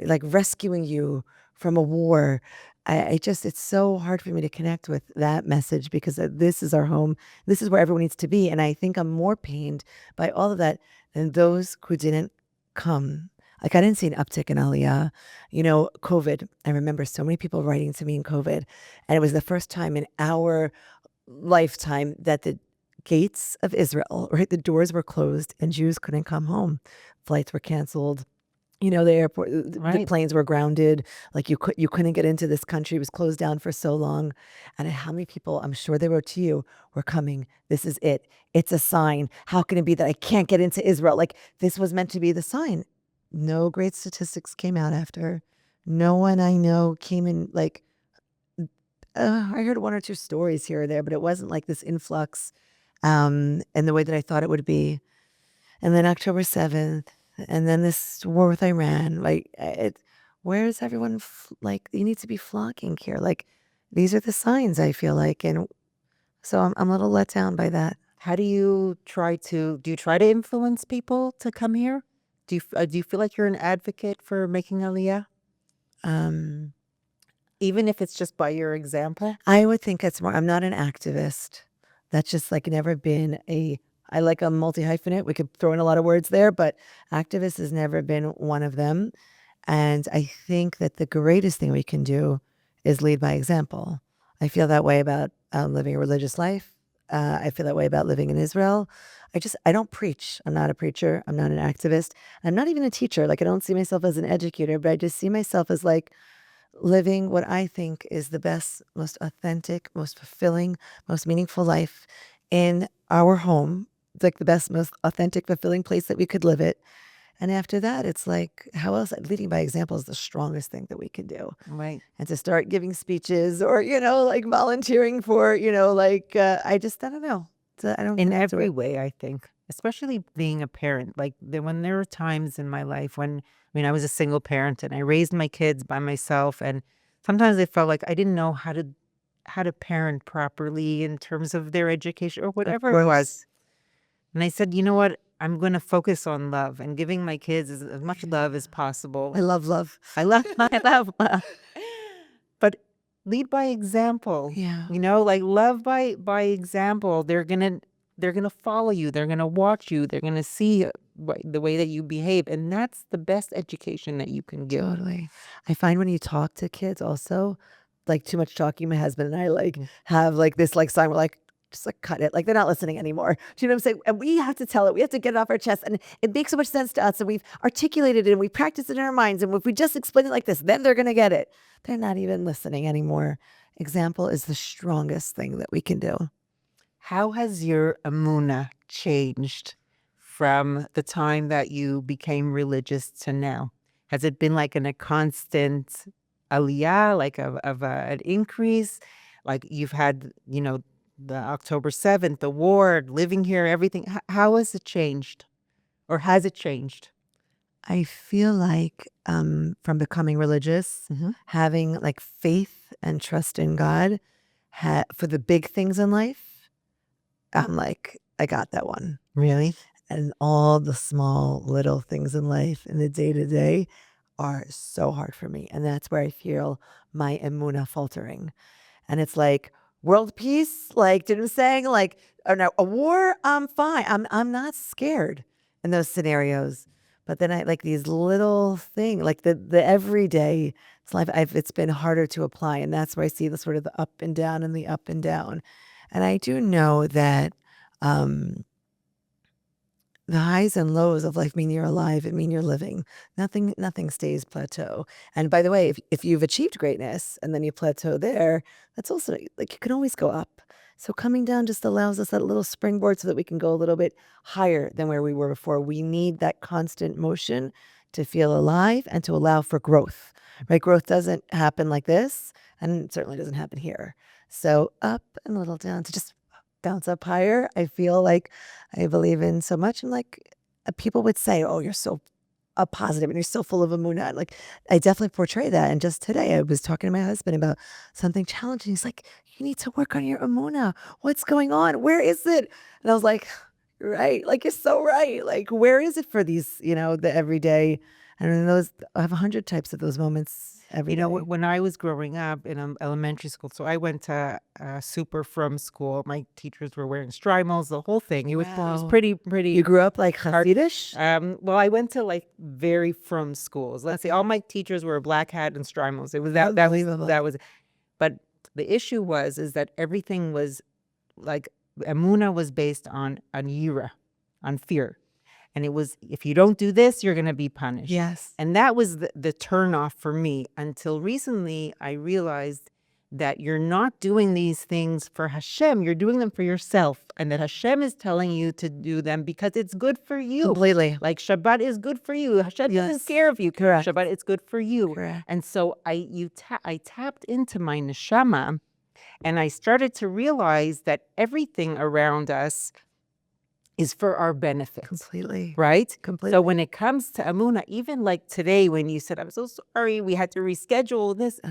Like rescuing you from a war. I just, it's so hard for me to connect with that message, because this is our home. This is where everyone needs to be. And I think I'm more pained by all of that than those who didn't come. Like I didn't see an uptick in Aliyah. COVID, I remember so many people writing to me in COVID. And it was the first time in our lifetime that the gates of Israel, right, the doors were closed and Jews couldn't come home. Flights were canceled. The airport, the Right. planes were grounded. Like you couldn't get into this country. It was closed down for so long. And how many people, I'm sure they wrote to you, were coming. This is it. It's a sign. How can it be that I can't get into Israel? Like this was meant to be the sign. No great statistics came out after. No one I know came in. Like I heard one or two stories here or there, but it wasn't like this influx in the way that I thought it would be. And then October 7th, and then this war with Iran, like where is everyone? Like you need to be flocking here. Like these are the signs, I feel like, and so I'm a little let down by that. How do you try to influence people to come here? Do you feel like you're an advocate for making Aliyah, Um, even if it's just by your example? I would think it's more. I'm not an activist. That's just like never been a. I like a multi hyphenate. We could throw in a lot of words there, but activist has never been one of them. And I think that the greatest thing we can do is lead by example. I feel that way about living a religious life. I feel that way about living in Israel. I don't preach. I'm not a preacher. I'm not an activist. I'm not even a teacher. Like I don't see myself as an educator, but I just see myself as like living what I think is the best, most authentic, most fulfilling, most meaningful life in our home. It's like the best, most authentic, fulfilling place that we could live it. And after that, it's like, how else? Leading by example is the strongest thing that we can do. Right. And to start giving speeches or, like volunteering for, I don't know. I don't In connect to every it. way, I think, especially being a parent. Like when there were times in my life when, I was a single parent and I raised my kids by myself, and sometimes I felt like I didn't know how to parent properly in terms of their education or whatever it was. And I said, you know what? I'm going to focus on love and giving my kids as much love as possible. I love love. I love love. But lead by example. Yeah. Like love by example. They're gonna follow you. They're gonna watch you. They're gonna see the way that you behave, and that's the best education that you can give. Totally. I find when you talk to kids also, like too much talking, my husband and I like have like this like sign, we're like, just like cut it. Like they're not listening anymore. Do you know what I'm saying? And we have to tell it. We have to get it off our chest. And it makes so much sense to us. And we've articulated it and we practice it in our minds. And if we just explain it like this, then they're going to get it. They're not even listening anymore. Example is the strongest thing that we can do. How has your emunah changed from the time that you became religious to now? Has it been like a constant aliyah, like an increase? Like you've had, the October 7th, the war, living here, everything. How has it changed? Or has it changed? I feel like from becoming religious, having like faith and trust in God for the big things in life, I'm like, I got that one. Really? And all the small little things in life in the day to day are so hard for me. And that's where I feel my emunah faltering. And it's like world peace, like didn't saying like, oh no, a war, I'm fine. I'm not scared in those scenarios. But then I like these little things, like the everyday life. It's been harder to apply, and that's where I see the sort of the up and down and the up and down. And I do know that the highs and lows of life mean you're alive. It mean you're living. Nothing stays plateau. And by the way, if you've achieved greatness and then you plateau there, that's also like you can always go up. So coming down just allows us that little springboard so that we can go a little bit higher than where we were before. We need that constant motion to feel alive and to allow for growth, right? Growth doesn't happen like this, and it certainly doesn't happen here. So up and a little down to just bounce up higher. I feel like I believe in so much. And like people would say, oh, you're so positive and you're so full of emunah. Like I definitely portray that. And just today I was talking to my husband about something challenging. He's like, you need to work on your emunah. What's going on? Where is it? And I was like, "You're right. Like you're so right. Like where is it for these, the everyday? And then I have 100 types of those moments every day. When I was growing up in elementary school, so I went to super from school. My teachers were wearing strimals, the whole thing. It was Wow. pretty. You grew up like Hasidish? Well, I went to like very from schools. Let's say all my teachers were black hat and strimals. It was Unbelievable. that was, but the issue is that everything was like Emunah was based on yira, on fear. And it was, if you don't do this, you're going to be punished. Yes. And that was the turnoff for me until recently I realized that you're not doing these things for Hashem. You're doing them for yourself. And that Hashem is telling you to do them because it's good for you. Completely. Like Shabbat is good for you. Hashem doesn't care if you Correct. Shabbat, it's good for you. Correct. And so I tapped into my neshama and I started to realize that everything around us is for our benefit. Completely. Right? Completely. So when it comes to Emunah, even like today when you said, I'm so sorry, we had to reschedule this,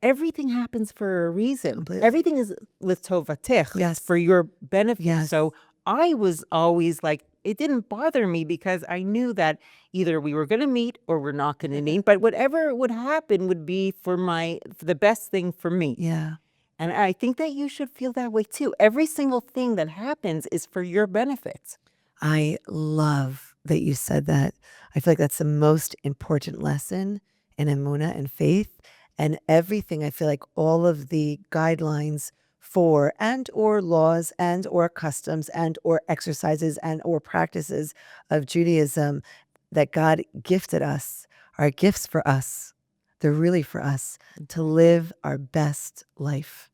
everything happens for a reason. Completely. Everything is l'tovatech. Yes. For your benefit. Yes. So I was always like, it didn't bother me because I knew that either we were going to meet or we're not going to meet, but whatever would happen would be for the best thing for me. Yeah. And I think that you should feel that way too. Every single thing that happens is for your benefit. I love that you said that. I feel like that's the most important lesson in emunah and faith. And everything, I feel like all of the guidelines for and or laws and or customs and or exercises and or practices of Judaism that God gifted us are gifts for us. They're really for us to live our best life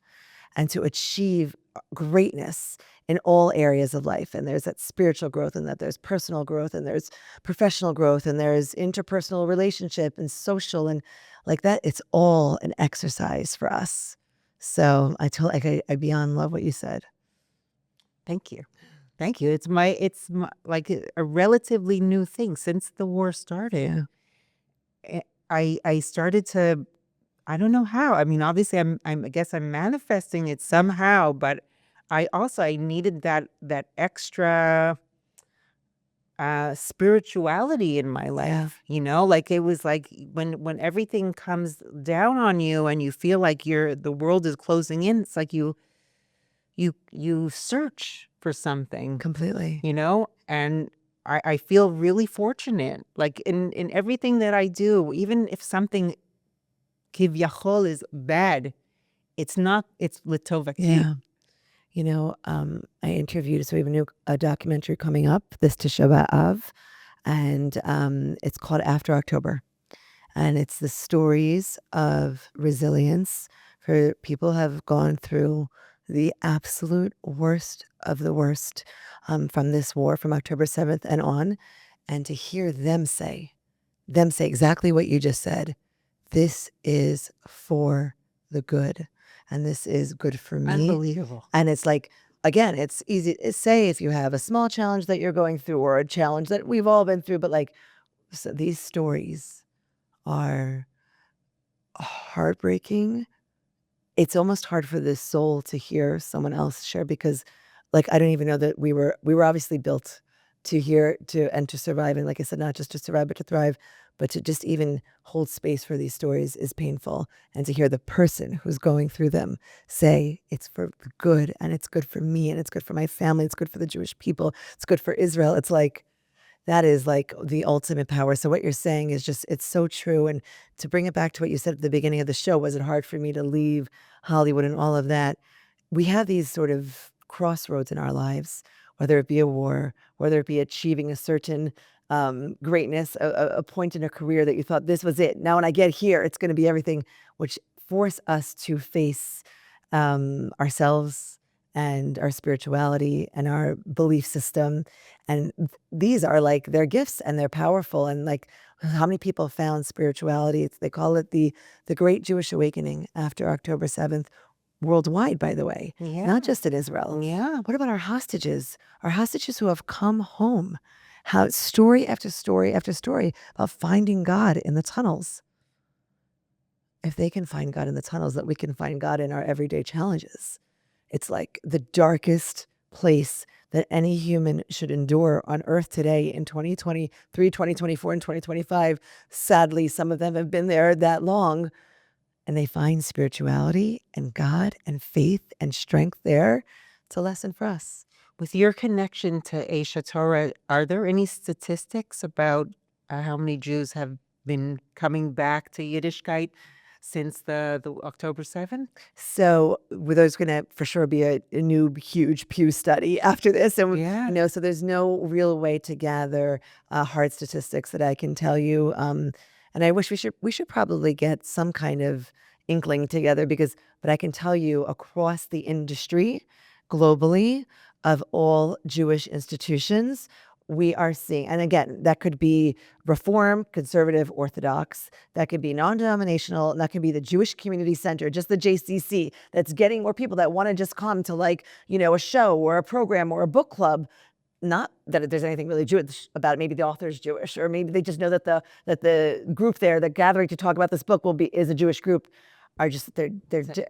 and to achieve greatness in all areas of life. And there's that spiritual growth, and that there's personal growth, and there's professional growth, and there's interpersonal relationship and social, and like that. It's all an exercise for us. So I beyond love what you said. Thank you. Thank you. It's like a relatively new thing since the war started. Yeah. I started to, I don't know how. I mean, obviously I guess I'm manifesting it somehow, but I needed that extra spirituality in my life. Like it was like when everything comes down on you and you feel like the world is closing in, it's like you search for something. Completely. And I feel really fortunate, like in everything that I do, even if something kivyachol is bad, it's not, it's l'tovati. Yeah. I interviewed, so we have a documentary coming up this Tisha B'Av, and it's called After October. And it's the stories of resilience for people who have gone through the absolute worst of the worst from this war, from October 7th and on, and to hear them say exactly what you just said. This is for the good, and this is good for me. Unbelievable. And it's like, again, it's easy to say if you have a small challenge that you're going through or a challenge that we've all been through, but like, so these stories are heartbreaking. It's almost hard for the soul to hear someone else share, because like, I don't even know that we were obviously built to hear, and to survive. And like I said, not just to survive, but to thrive. But to just even hold space for these stories is painful. And to hear the person who's going through them say, it's for the good, and it's good for me, and it's good for my family, it's good for the Jewish people, it's good for Israel. It's like, that is like the ultimate power. So what you're saying is just, it's so true. And to bring it back to what you said at the beginning of the show, was it hard for me to leave Hollywood and all of that? We have these sort of crossroads in our lives, whether it be a war, whether it be achieving a certain greatness, a point in a career that you thought this was it. Now when I get here, it's going to be everything, which force us to face ourselves and our spirituality and our belief system. And these are like, they're gifts and they're powerful. And like, how many people found spirituality? They call it the Great Jewish Awakening after October 7th, worldwide, by the way, not just in Israel. Yeah. What about our hostages? Our hostages who have come home? How story after story after story about finding God in the tunnels. If they can find God in the tunnels, that we can find God in our everyday challenges. It's like the darkest place that any human should endure on earth today in 2023, 2024, and 2025. Sadly, some of them have been there that long, and they find spirituality and God and faith and strength there. It's a lesson for us. With your connection to Aisha Torah, are there any statistics about how many Jews have been coming back to Yiddishkeit since the October 7th? So there's going to for sure be a new huge Pew study after this. And, Yeah. so there's no real way to gather hard statistics that I can tell you. And I wish we should probably get some kind of inkling together but I can tell you across the industry globally of all Jewish institutions, we are seeing, and again, that could be Reform, Conservative, Orthodox, that could be non-denominational, and that could be the Jewish Community Center, just the JCC, that's getting more people that want to just come to like, a show or a program or a book club. Not that there's anything really Jewish about it. Maybe the author's Jewish, or maybe they just know that the group there, the gathering to talk about this book is a Jewish group. Are just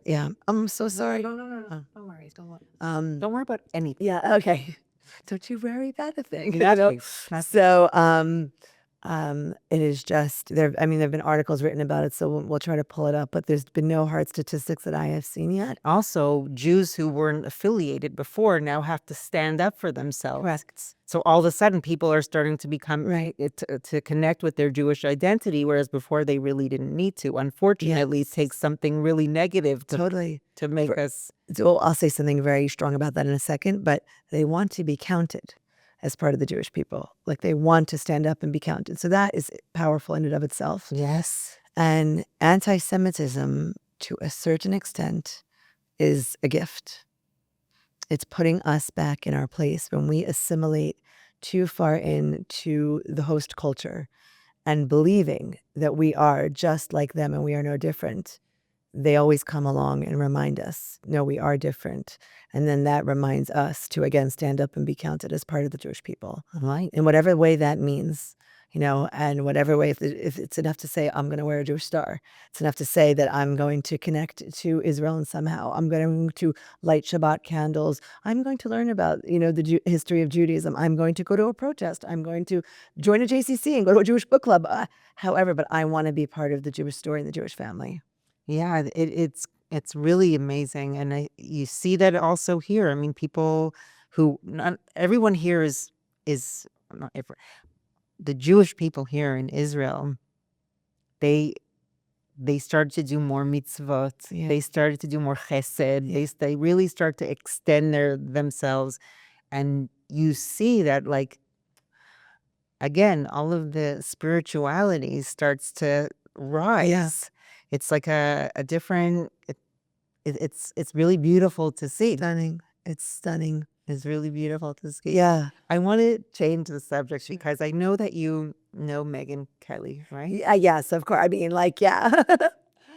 yeah. I'm so sorry. No. Don't worry. Don't worry about anything. Yeah. Okay. Don't you worry about a thing. Nothing. So, it is just there. I mean, there've been articles written about it, so we'll try to pull it up. But there's been no hard statistics that I have seen yet. Also, Jews who weren't affiliated before now have to stand up for themselves. Correct. So all of a sudden, people are starting to become Right. to connect with their Jewish identity, whereas before they really didn't need to. Unfortunately, it takes something really negative Totally. to make us. So I'll say something very strong about that in a second. But they want to be counted as part of the Jewish people. Like they want to stand up and be counted. So that is powerful in and of itself. Yes. And anti-Semitism, to a certain extent, is a gift. It's putting us back in our place when we assimilate too far into the host culture and believing that we are just like them and we are no different. They always come along and remind us, no, we are different. And then that reminds us to, again, stand up and be counted as part of the Jewish people. Right. In whatever way that means, and whatever way, if it's enough to say, I'm going to wear a Jewish star. It's enough to say that I'm going to connect to Israel and somehow. I'm going to light Shabbat candles. I'm going to learn about, the history of Judaism. I'm going to go to a protest. I'm going to join a JCC and go to a Jewish book club. However, but I want to be part of the Jewish story and the Jewish family. Yeah, it's really amazing, and you see that also here. I mean, people who not everyone here is not every, the Jewish people here in Israel. They started to do more mitzvot. Yeah. They started to do more chesed. They really start to extend themselves, and you see that like again, all of the spirituality starts to rise. Yeah. It's like a different. It's really beautiful to see. Stunning. It's stunning. It's really beautiful to see. Yeah. I want to change the subject because I know that you know Megan Kelly, right? Yeah. Yes, of course. I mean, like, yeah.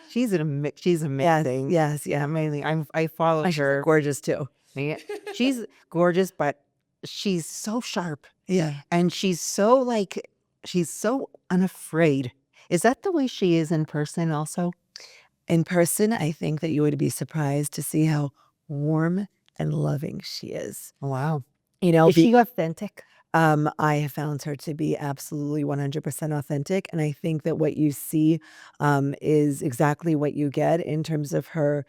She's amazing. Yes. Yeah. Amazing. I follow She's her. gorgeous too. Yeah. She's gorgeous, but she's so sharp. Yeah. And she's so unafraid. Is that the way she is in person also? In person, I think that you would be surprised to see how warm and loving she is. Wow. Is she authentic? I have found her to be absolutely 100% authentic. And I think that what you see is exactly what you get in terms of her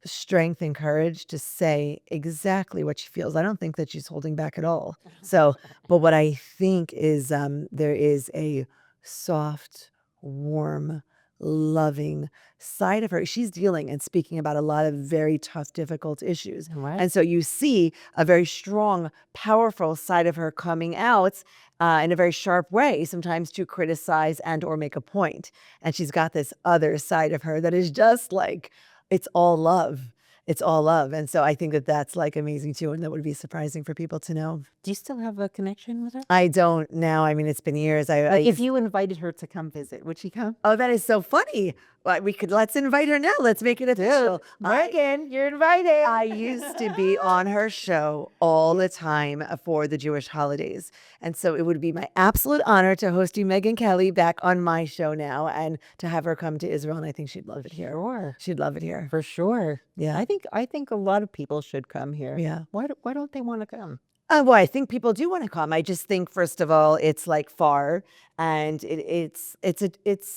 strength and courage to say exactly what she feels. I don't think that she's holding back at all. So, but what I think is there is a soft, warm, loving side of her. She's dealing and speaking about a lot of very tough, difficult issues. Right. And so you see a very strong, powerful side of her coming out in a very sharp way, sometimes to criticize and or make a point. And she's got this other side of her that is just like it's all love. It's all love. And so I think that that's like amazing too. And that would be surprising for people to know. Do you still have a connection with her? I don't now. I mean, it's been years. Like if you invited her to come visit, would she come? Oh, that is so funny. Well, let's invite her now. Let's make it official. Megan, you're invited. I used to be on her show all the time for the Jewish holidays. And so it would be my absolute honor to host you, Megan Kelly, back on my show now and to have her come to Israel. And I think she'd love it here. Sure. She'd love it here. For sure. Yeah. I think a lot of people should come here. Yeah. Why don't they want to come? Well, I think people do want to come. I just think, first of all, it's like far, and it's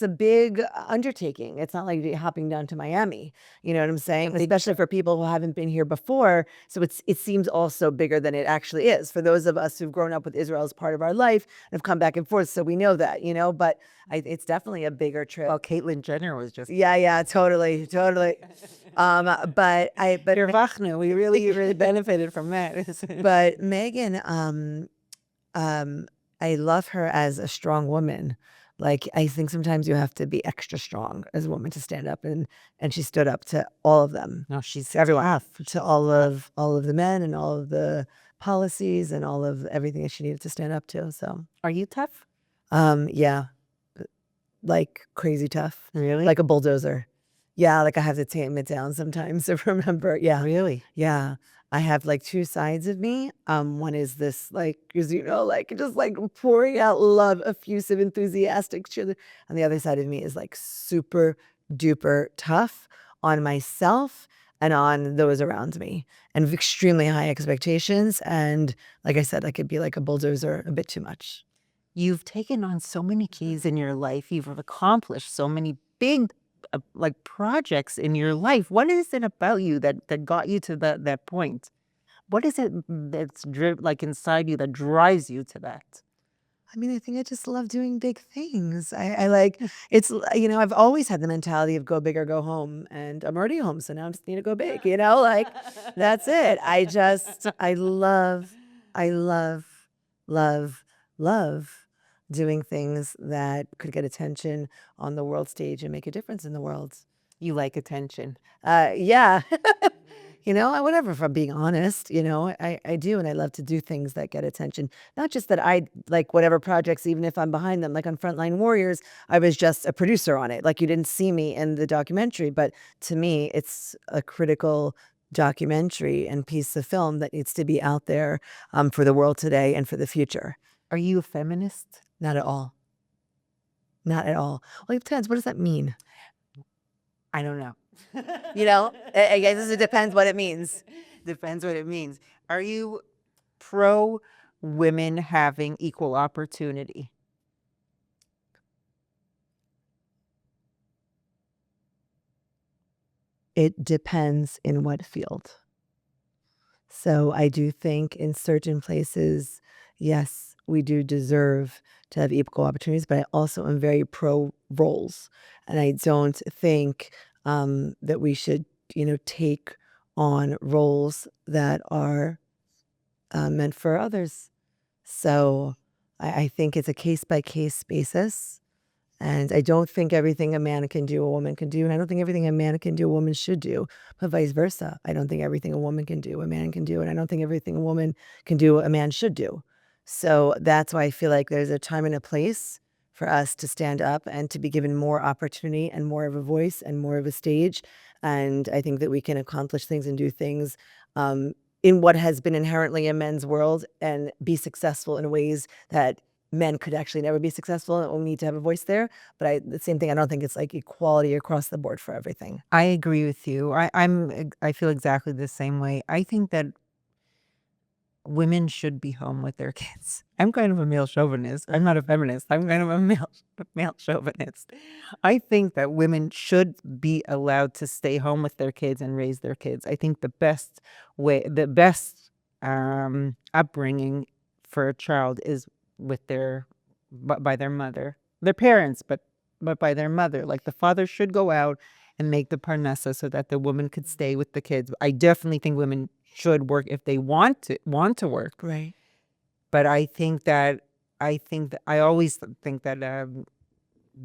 a big undertaking. It's not like hopping down to Miami. You know what I'm saying? Especially for people who haven't been here before. So it seems also bigger than it actually is. For those of us who've grown up with Israel as part of our life and have come back and forth, so we know that. But it's definitely a bigger trip. Well, Caitlyn Jenner was just Yeah, totally. But your Vachnu. We really benefited from that. But Megan, I love her as a strong woman. Like, I think sometimes you have to be extra strong as a woman to stand up, and she stood up to all of them. No, she's Everyone, tough. to all of the men and all of the policies and all of everything that she needed to stand up to. So, Are you tough? yeah, like crazy tough, Really? like a bulldozer. Yeah, like I have to tame it down sometimes to remember. Yeah, Really? yeah. I have like two sides of me. One is this, like, like just like pouring out love, effusive, enthusiastic. And the other side of me is like super duper tough on myself and on those around me, and with extremely high expectations. And like I said, I could be like a bulldozer a bit too much. You've taken on so many keys in your life. You've accomplished so many big like projects in your life. What is it about you that got you to that point? What is it that's like inside you that drives you to that? I mean, I think I just love doing big things. I like it's I've always had the mentality of go big or go home, and I'm already home, so now I just need to go big. Like that's it. I love, love doing things that could get attention on the world stage and make a difference in the world. You like attention. Yeah. Whatever, if I'm being honest, I do. And I love to do things that get attention. Not just that I like whatever projects, even if I'm behind them, like on Frontline Warriors, I was just a producer on it. Like you didn't see me in the documentary, but to me, it's a critical documentary and piece of film that needs to be out there for the world today and for the future. Are you a feminist? Not at all. Not at all. Well, it depends. What does that mean? I don't know. I guess it depends what it means. Depends what it means. Are you pro women having equal opportunity? It depends in what field. So I do think in certain places, yes, we do deserve to have equal opportunities, but I also am very pro roles. And I don't think that we should, take on roles that are meant for others. So I think it's a case by case basis. And I don't think everything a man can do, a woman can do. And I don't think everything a man can do, a woman should do. But vice versa. I don't think everything a woman can do, a man can do. And I don't think everything a woman can do, a man should do. So that's why I feel like there's a time and a place for us to stand up and to be given more opportunity and more of a voice and more of a stage. And I think that we can accomplish things and do things in what has been inherently a men's world and be successful in ways that men could actually never be successful, and we need to have a voice there. But the same thing, I don't think it's like equality across the board for everything. I agree with you. I feel exactly the same way. I think that women should be home with their kids. I'm kind of a male chauvinist. I'm not a feminist. I'm kind of a male chauvinist. I think that women should be allowed to stay home with their kids and raise their kids. I think the best upbringing for a child is with by their mother, their parents, but by their mother. Like the father should go out and make the parnasa so that the woman could stay with the kids. I definitely think women should work if they want to work. Right. But I always think that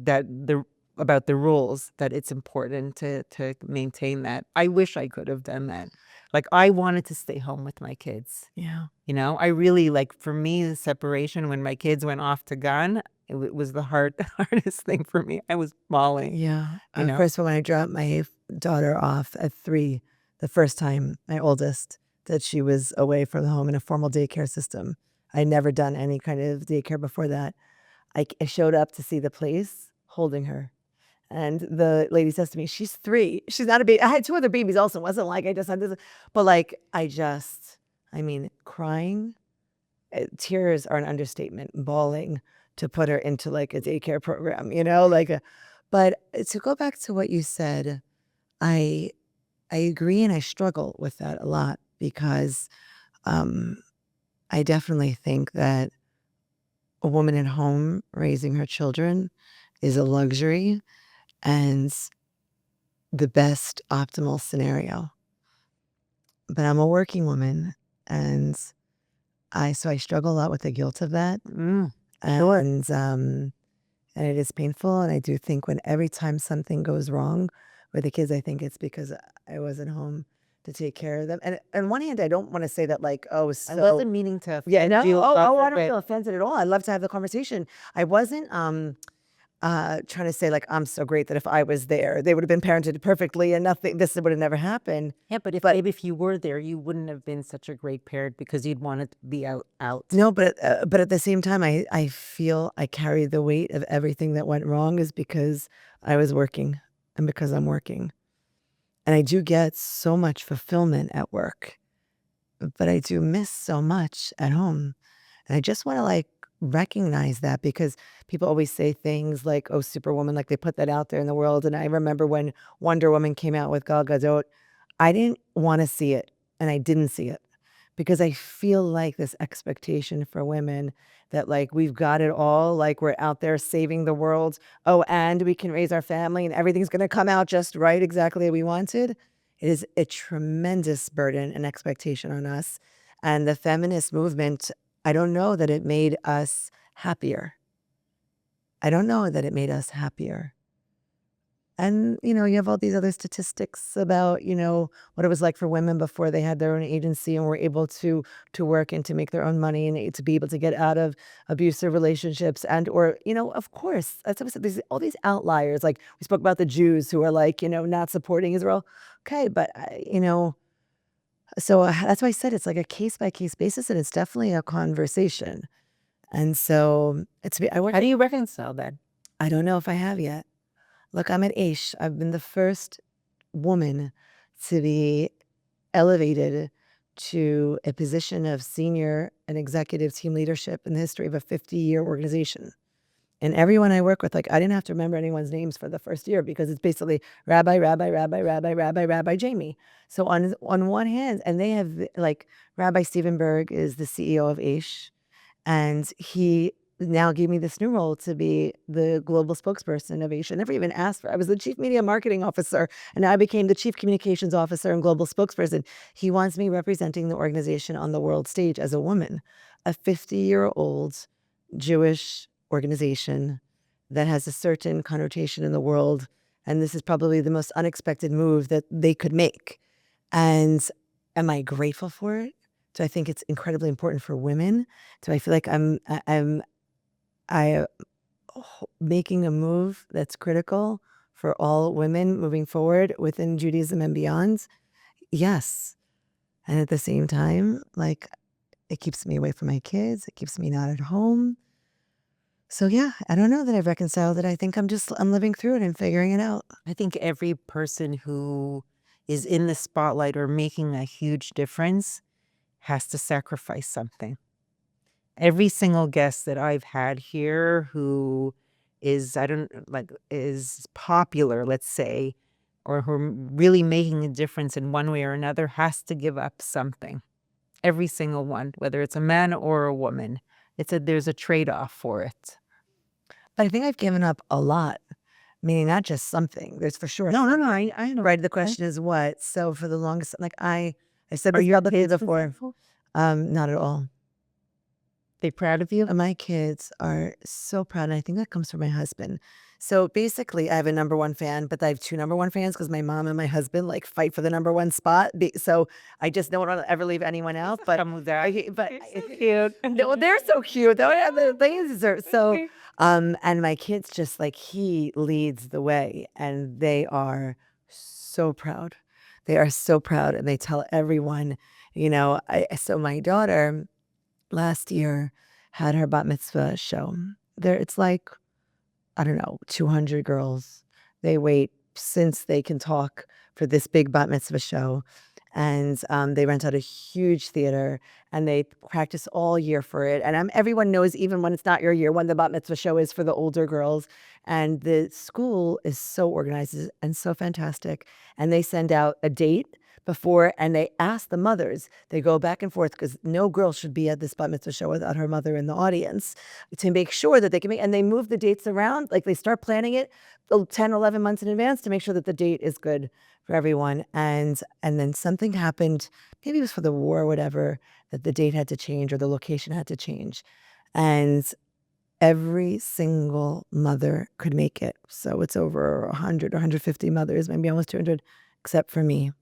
that about the rules, that it's important to maintain that. I wish I could have done that. Like, I wanted to stay home with my kids. Yeah. You know, I really, like, for me, the separation when my kids went off to Ghana, it was the hardest thing for me. I was bawling. Yeah. You know? First, when I dropped my daughter off at 3, the first time, my oldest, that she was away from the home in a formal daycare system. I'd never done any kind of daycare before that. I showed up to see the place holding her. And the lady says to me, she's 3. She's not a baby. I had 2 other babies also. It wasn't like I just had this. But like, I mean, crying, tears are an understatement, bawling to put her into like a daycare program, you know, but to go back to what you said, I agree, and I struggle with that a lot because I definitely think that a woman at home raising her children is a luxury and the best optimal scenario. But I'm a working woman, and I struggle a lot with the guilt of that. And it is painful. And I do think every time something goes wrong with the kids, I think it's because I wasn't home to take care of them. And on one hand, I don't want to say that like, oh, I wasn't meaning to yeah, no, feel I don't feel offended at all. I'd love to have the conversation. I wasn't trying to say like, I'm so great that if I was there, they would have been parented perfectly and this would have never happened. Yeah, but maybe if you were there, you wouldn't have been such a great parent because you'd want it to be out. No, but at the same time, I feel I carry the weight of everything that went wrong is because I was working and because I'm working. And I do get so much fulfillment at work, but I do miss so much at home. And I just want to like recognize that because people always say things like, oh, Superwoman, like they put that out there in the world. And I remember when Wonder Woman came out with Gal Gadot, I didn't want to see it, and I didn't see it because I feel like this expectation for women that like we've got it all, like we're out there saving the world. Oh, and we can raise our family and everything's going to come out just right, exactly as we wanted. It is a tremendous burden and expectation on us. And the feminist movement, I don't know that it made us happier. I don't know that it made us happier. And, you know, you have all these other statistics about, you know, what it was like for women before they had their own agency and were able to work and to make their own money and to be able to get out of abusive relationships or, you know, of course, that's what I said, there's all these outliers. Like we spoke about the Jews who are like, you know, not supporting Israel. Okay, but, you know, so that's why I said it's like a case by case basis and it's definitely a conversation. And so How do you reconcile that? I don't know if I have yet. Look, I'm at Aish. I've been the first woman to be elevated to a position of senior and executive team leadership in the history of a 50-year organization. And everyone I work with, like, I didn't have to remember anyone's names for the first year because it's basically Rabbi Jamie. So on one hand, and they have, like, Rabbi Stephen Berg is the CEO of Aish, and he now gave me this new role to be the global spokesperson of Aish. I never even asked for it. I was the chief media marketing officer, and now I became the chief communications officer and global spokesperson. He wants me representing the organization on the world stage as a woman, a 50-year-old Jewish organization that has a certain connotation in the world. And this is probably the most unexpected move that they could make. And am I grateful for it? Do I think it's incredibly important for women? Do I feel like I'm making a move that's critical for all women moving forward within Judaism and beyond? Yes. And at the same time, like, it keeps me away from my kids. It keeps me not at home. So yeah, I don't know that I've reconciled it. I think I'm living through it and figuring it out. I think every person who is in the spotlight or making a huge difference has to sacrifice something. Every single guest that I've had here who is popular, let's say, or who are really making a difference in one way or another has to give up something. Every single one, whether it's a man or a woman. There's a trade-off for it. But I think I've given up a lot, meaning not just something. There's for sure. No. I know. Right. The question is what? So for the longest, like I said, are you publicly before? Not at all. They proud of you? My kids are so proud, and I think that comes from my husband. So basically, I have a number one fan, but I have two number one fans because my mom and my husband like fight for the number one spot. So I just don't want to ever leave anyone out. But Come with that. but So cute. no, they're so cute. The things are so. And my kids just like he leads the way, and they are so proud. They are so proud, and they tell everyone. So my daughter last year had her bat mitzvah show. It's like, I don't know, 200 girls. They wait since they can talk for this big bat mitzvah show. And they rent out a huge theater and they practice all year for it. And everyone knows, even when it's not your year, when the bat mitzvah show is for the older girls. And the school is so organized and so fantastic. And they send out a date before, and they ask the mothers. They go back and forth because no girl should be at this bat mitzvah show without her mother in the audience, to make sure that they can make, and they move the dates around. Like they start planning it 10, 11 months in advance to make sure that the date is good for everyone. And then something happened, maybe it was for the war or whatever, that the date had to change or the location had to change. And every single mother could make it. So it's over 100 or 150 mothers, maybe almost 200, except for me.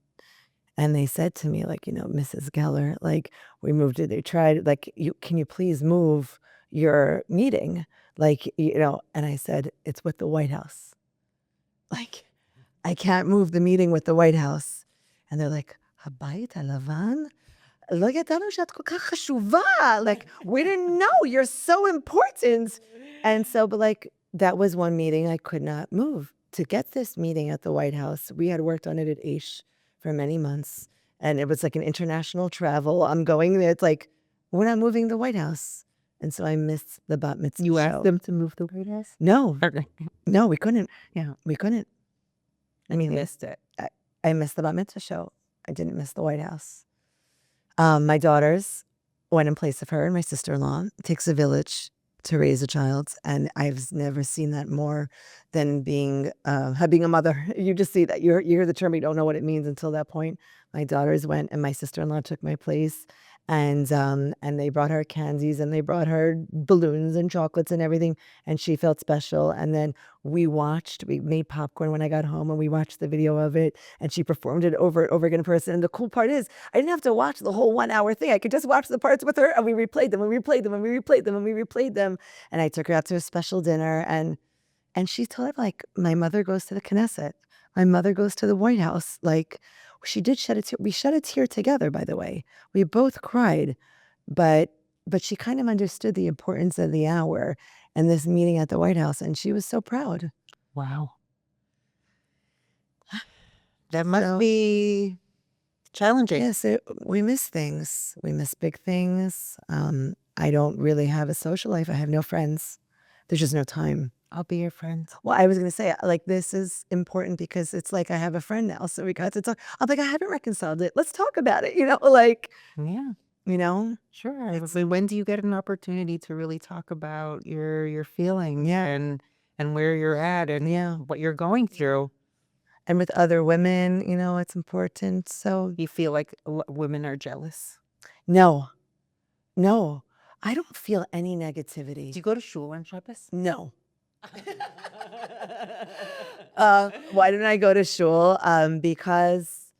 And they said to me, like, Mrs. Geller, like, we moved it. They tried, like, can you please move your meeting? Like, and I said, it's with the White House. Like, I can't move the meeting with the White House. And they're like, Habayit halavan? לא ידענו שאת כל כך חשובה. Like, we didn't know. You're so important. And so, but like, that was one meeting I could not move. To get this meeting at the White House, we had worked on it at Aish for many months. And it was like an international travel. I'm going there. It's like, we're not moving the White House. And so I missed the bat mitzvah You show. asked them to move the White House? No. Okay. No, we couldn't. Yeah. We couldn't. I mean, missed it. I missed the bat mitzvah show. I didn't miss the White House. My daughters went in place of her, and my sister-in-law. It takes a village to raise a child, and I've never seen that more than being a mother. You just see that. You hear the term, you don't know what it means until that point. My daughters went, and my sister-in-law took my place, and they brought her candies, and they brought her balloons and chocolates and everything, and she felt special. And then we made popcorn when I got home, and we watched the video of it, and she performed it over and over again in person. And the cool part is, I didn't have to watch the whole 1 hour thing. I could just watch the parts with her, and we replayed them, and we replayed them, and we replayed them, and we replayed them. And I took her out to a special dinner, and she told her, like, my mother goes to the Knesset. My mother goes to the White House. Like, she did shed a tear. We shed a tear together, by the way. We both cried, but she kind of understood the importance of the hour and this meeting at the White House, and she was so proud. Wow. That must be challenging. Yes, we miss things. We miss big things. I don't really have a social life. I have no friends. There's just no time. I'll be your friend. Well, I was going to say, like, this is important because it's like I have a friend now, so we got to talk. I'm like, I haven't reconciled it. Let's talk about it, like, Yeah, sure. But when do you get an opportunity to really talk about your feelings and where you're at and what you're going through? And with other women, it's important. So You feel like women are jealous? no, I don't feel any negativity. Do you go to shul on Shabbos? No. Why didn't I go to shul? Because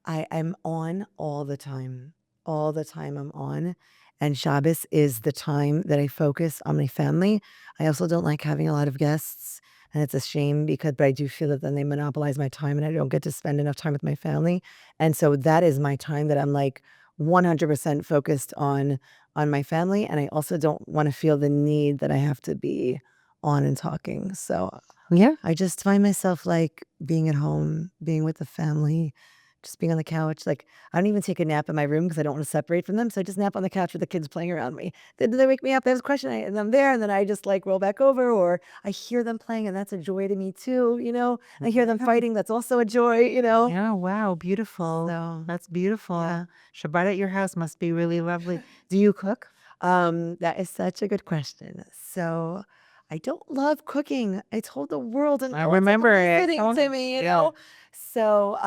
I'm on all the time. All the time I'm on. And Shabbos is the time that I focus on my family. I also don't like having a lot of guests. And it's a shame but I do feel that then they monopolize my time and I don't get to spend enough time with my family. And so that is my time that I'm like 100% focused on my family. And I also don't want to feel the need that I have to be on and talking. So Yeah. I just find myself like being at home, being with the family, just being on the couch. Like, I don't even take a nap in my room because I don't want to separate from them. So I just nap on the couch with the kids playing around me. Then they wake me up, they have a question, and I'm there, and then I just like roll back over, or I hear them playing, and that's a joy to me too, I hear them fighting, that's also a joy, Yeah, wow, beautiful. So, That's beautiful. yeah. Shabbat at your house must be really lovely. Do you cook? That is such a good question. So I don't love cooking. I told the world, and I no one's remember it. listening to me, Yeah. So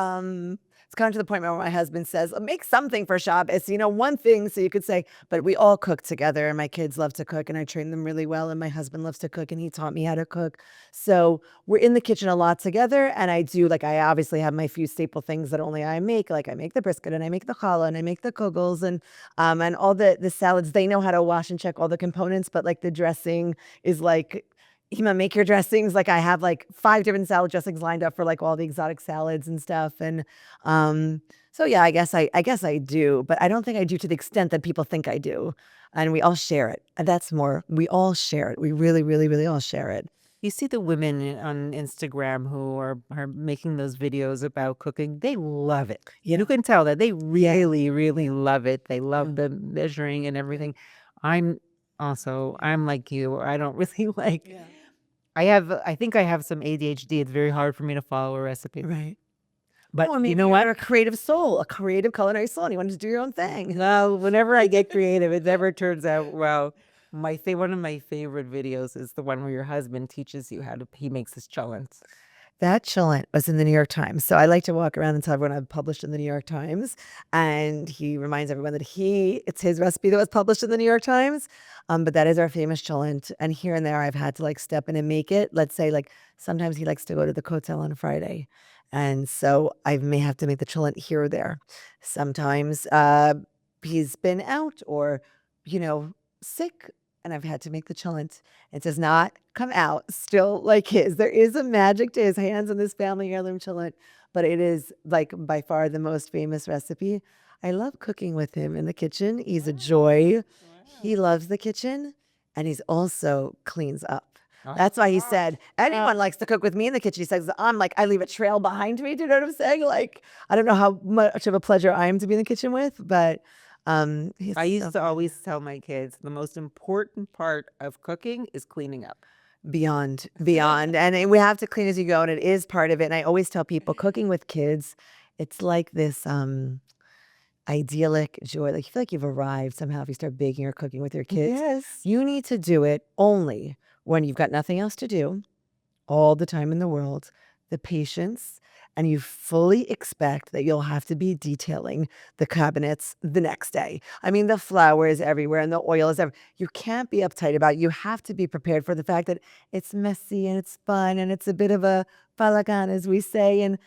It's kind of to the point where my husband says, make something for Shabbos, one thing. So you could say, but we all cook together, and my kids love to cook, and I train them really well. And my husband loves to cook, and he taught me how to cook. So we're in the kitchen a lot together. And I obviously have my few staple things that only I make. Like I make the brisket, and I make the challah, and I make the kugels, and all the salads. They know how to wash and check all the components, but like the dressing is like, make your dressings. Like I have like 5 different salad dressings lined up for like all the exotic salads and stuff. And so yeah, I guess I do, but I don't think I do to the extent that people think I do. And we all share it. And that's more, we all share it. We really, really, really all share it. You see the women on Instagram who are making those videos about cooking. They love it. You can tell that they really, really love it. They love the measuring and everything. I'm like you. I don't really like. Yeah. I think I have some ADHD. It's very hard for me to follow a recipe. Right. But Well, I mean, you know what? you're a creative soul, a creative culinary soul, and you want to do your own thing. No, whenever I get creative, it never turns out well. One of my favorite videos is the one where your husband teaches you he makes his cholents. That cholent was in the New York Times. So I like to walk around and tell everyone I've published in the New York Times. And he reminds everyone that it's his recipe that was published in the New York Times. But that is our famous cholent. And here and there I've had to like step in and make it. Let's say like sometimes he likes to go to the Kotel on Friday. And so I may have to make the cholent here or there. Sometimes he's been out or, sick, and I've had to make the cholent. It does not come out still like his. There is a magic to his hands in this family heirloom cholent, but it is like by far the most famous recipe. I love cooking with him in the kitchen. He's a joy. He loves the kitchen, and he's also cleans up. That's why he said, anyone likes to cook with me in the kitchen. He says, I leave a trail behind me. Do you know what I'm saying? Like, I don't know how much of a pleasure I am to be in the kitchen with, but I used to always tell my kids the most important part of cooking is cleaning up. Beyond. And we have to clean as you go, and it is part of it. And I always tell people cooking with kids, it's like this idyllic joy. Like you feel like you've arrived somehow if you start baking or cooking with your kids. Yes. You need to do it only when you've got nothing else to do, all the time in the world, the patience, and you fully expect that you'll have to be detailing the cabinets the next day. I mean, the flour is everywhere and the oil is everywhere. You can't be uptight about it. You have to be prepared for the fact that it's messy and it's fun and it's a bit of a balagan, as we say, and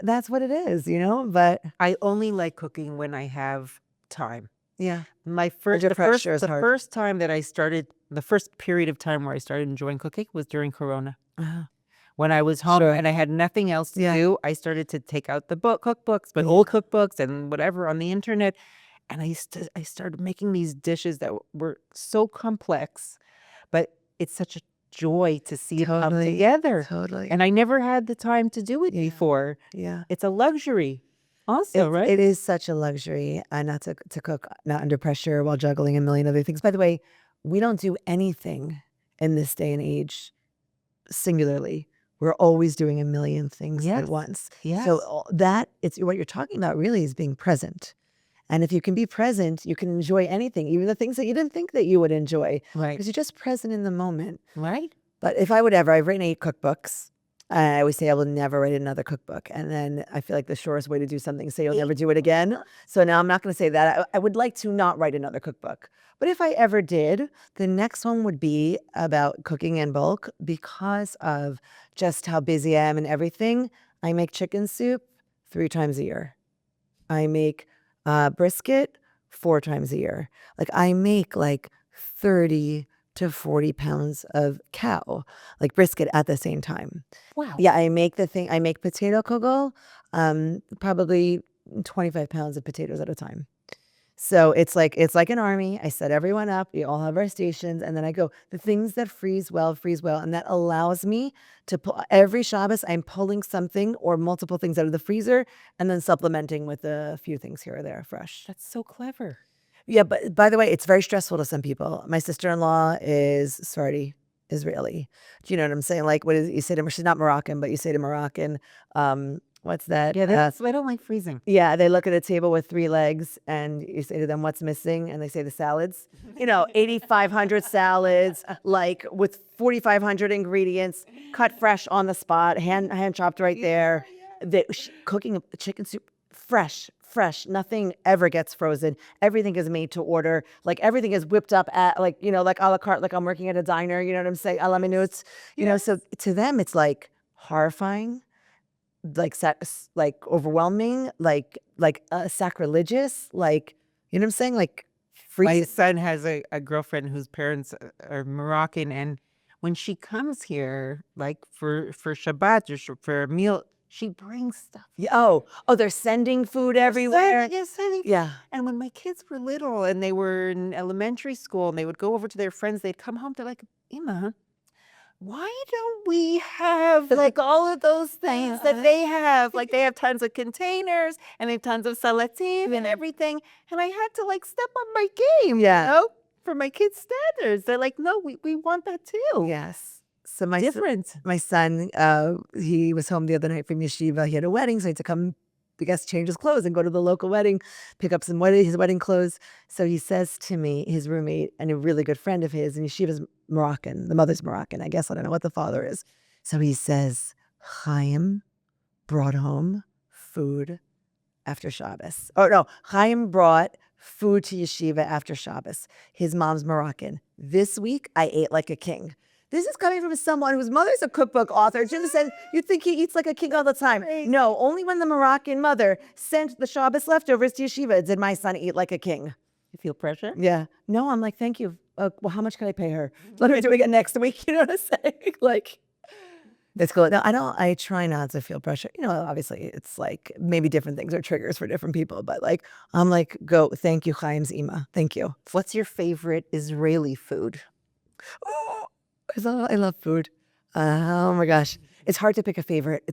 that's what it is, But I only like cooking when I have time. yeah, The first period of time where I started enjoying cooking was during Corona. When I was home and I had nothing else to do, I started to take out the cookbooks, but old cookbooks and whatever on the internet. And I started making these dishes that were so complex, but it's such a joy to see it come together. Totally. And I never had the time to do it before. Yeah. It's a luxury also, right? It is such a luxury not to cook, not under pressure while juggling a million other things. By the way, we don't do anything in this day and age singularly. We're always doing a million things at once. Yes. So it's what you're talking about really is being present. And if you can be present, you can enjoy anything, even the things that you didn't think that you would enjoy. Right. Because you're just present in the moment. Right. But if I would ever, I've written 8 cookbooks. I always say I will never write another cookbook. And then I feel like the surest way to do something is say you'll never do it again. So now I'm not going to say that. I would like to not write another cookbook. But if I ever did, the next one would be about cooking in bulk because of just how busy I am and everything. I make chicken soup 3 times a year. I make brisket 4 times a year. Like I make like 30 to 40 pounds of cow, like brisket at the same time. Wow. Yeah, I make potato kugel, probably 25 pounds of potatoes at a time. So it's like an army. I set everyone up. We all have our stations. And then I go, the things that freeze well. And that allows me to pull every Shabbos, I'm pulling something or multiple things out of the freezer and then supplementing with a few things here or there fresh. That's so clever. Yeah, but by the way, it's very stressful to some people. My sister-in-law is Sephardi, Israeli. Do you know what I'm saying? Like, what is you say to her? She's not Moroccan, but you say to Moroccan, what's that? Yeah, I don't like freezing. Yeah, they look at a table with 3 legs, and you say to them, "What's missing?" And they say the salads. 8,500 salads, like with 4,500 ingredients, cut fresh on the spot, hand chopped right there. Cooking a chicken soup fresh. Nothing ever gets frozen. Everything is made to order. Like everything is whipped up at like, you know, like a la carte, like I'm working at a diner, you know what I'm saying? A la minute, you know, so to them it's like horrifying, like like overwhelming, like sacrilegious, like, you know what I'm saying? Like My freaks. son has a girlfriend whose parents are Moroccan, and when she comes here, like for Shabbat or for a meal, she brings stuff. Yeah, oh, they're sending food everywhere. Yes, honey. Yeah. And when my kids were little and they were in elementary school and they would go over to their friends, they'd come home, they're like, Ima, why don't we have like all of those things that they have? Like they have tons of containers and they have tons of salatim and everything. And I had to like step up my game, Yeah. you know, for my kids' standards. They're like, no, we want that too. Yes. So my Different. my son, he was home the other night from yeshiva. He had a wedding, so he had to come, I guess, change his clothes and go to the local wedding, pick up his wedding clothes. So he says to me, his roommate and a really good friend of his, and yeshiva's Moroccan, the mother's Moroccan. I guess I don't know what the father is. So he says, Chaim brought home food after Shabbos. Oh no, Chaim brought food to yeshiva after Shabbos. His mom's Moroccan. This week I ate like a king. This is coming from someone whose mother's a cookbook author. Jim said, you think he eats like a king all the time. No, only when the Moroccan mother sent the Shabbos leftovers to yeshiva did my son eat like a king. You feel pressure? Yeah. No, I'm like, thank you. Well, how much can I pay her? Let me do it again next week. You know what I'm saying? Like, it's cool. No, I try not to feel pressure. You know, obviously it's like maybe different things are triggers for different people, but like, I'm like, thank you, Chaim's Ima. Thank you. What's your favorite Israeli food? Oh, I love food. Oh my gosh. It's hard to pick a favorite.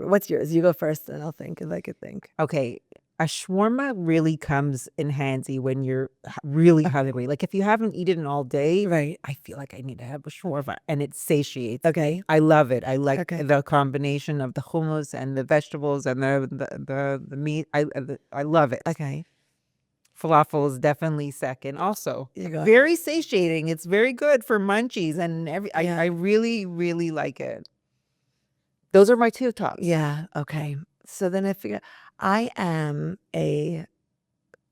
What's yours? You go first and I'll think if I could think. Okay. A shawarma really comes in handy when you're really hungry. Like if you haven't eaten all day, Right. I feel like I need to have a shawarma and it satiates. Okay. I love it. I like Okay. the combination of the hummus and the vegetables and the meat. I love it. Okay. Falafel is definitely second. Also, You go. very satiating. It's very good for munchies and Yeah. I really, really like it. Those are my two tops. Yeah. Okay. So then I am a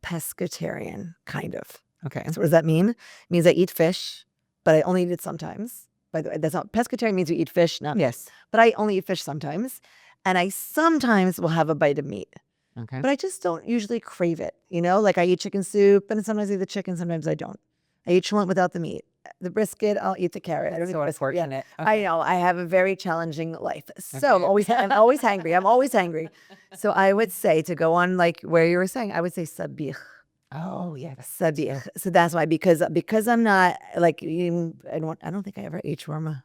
pescatarian, kind of. Okay. So what does that mean? It means I eat fish, but I only eat it sometimes. By the way, that's not pescatarian means you eat fish, not Yes. but I only eat fish sometimes. And I sometimes will have a bite of meat. Okay. But I just don't usually crave it. You know, like I eat chicken soup and sometimes I eat the chicken, sometimes I don't. I eat shrimp without the meat. The brisket, I'll eat the carrot. I don't eat so the brisket. Yeah. unfortunate. I know. I have a very challenging life. So Okay. I'm always hangry. I'm always hangry. So I would say, to go on like where you were saying, I would say sabich. Oh, yes. Sabich. So that's why, because I'm not like, I don't think I ever ate shawarma.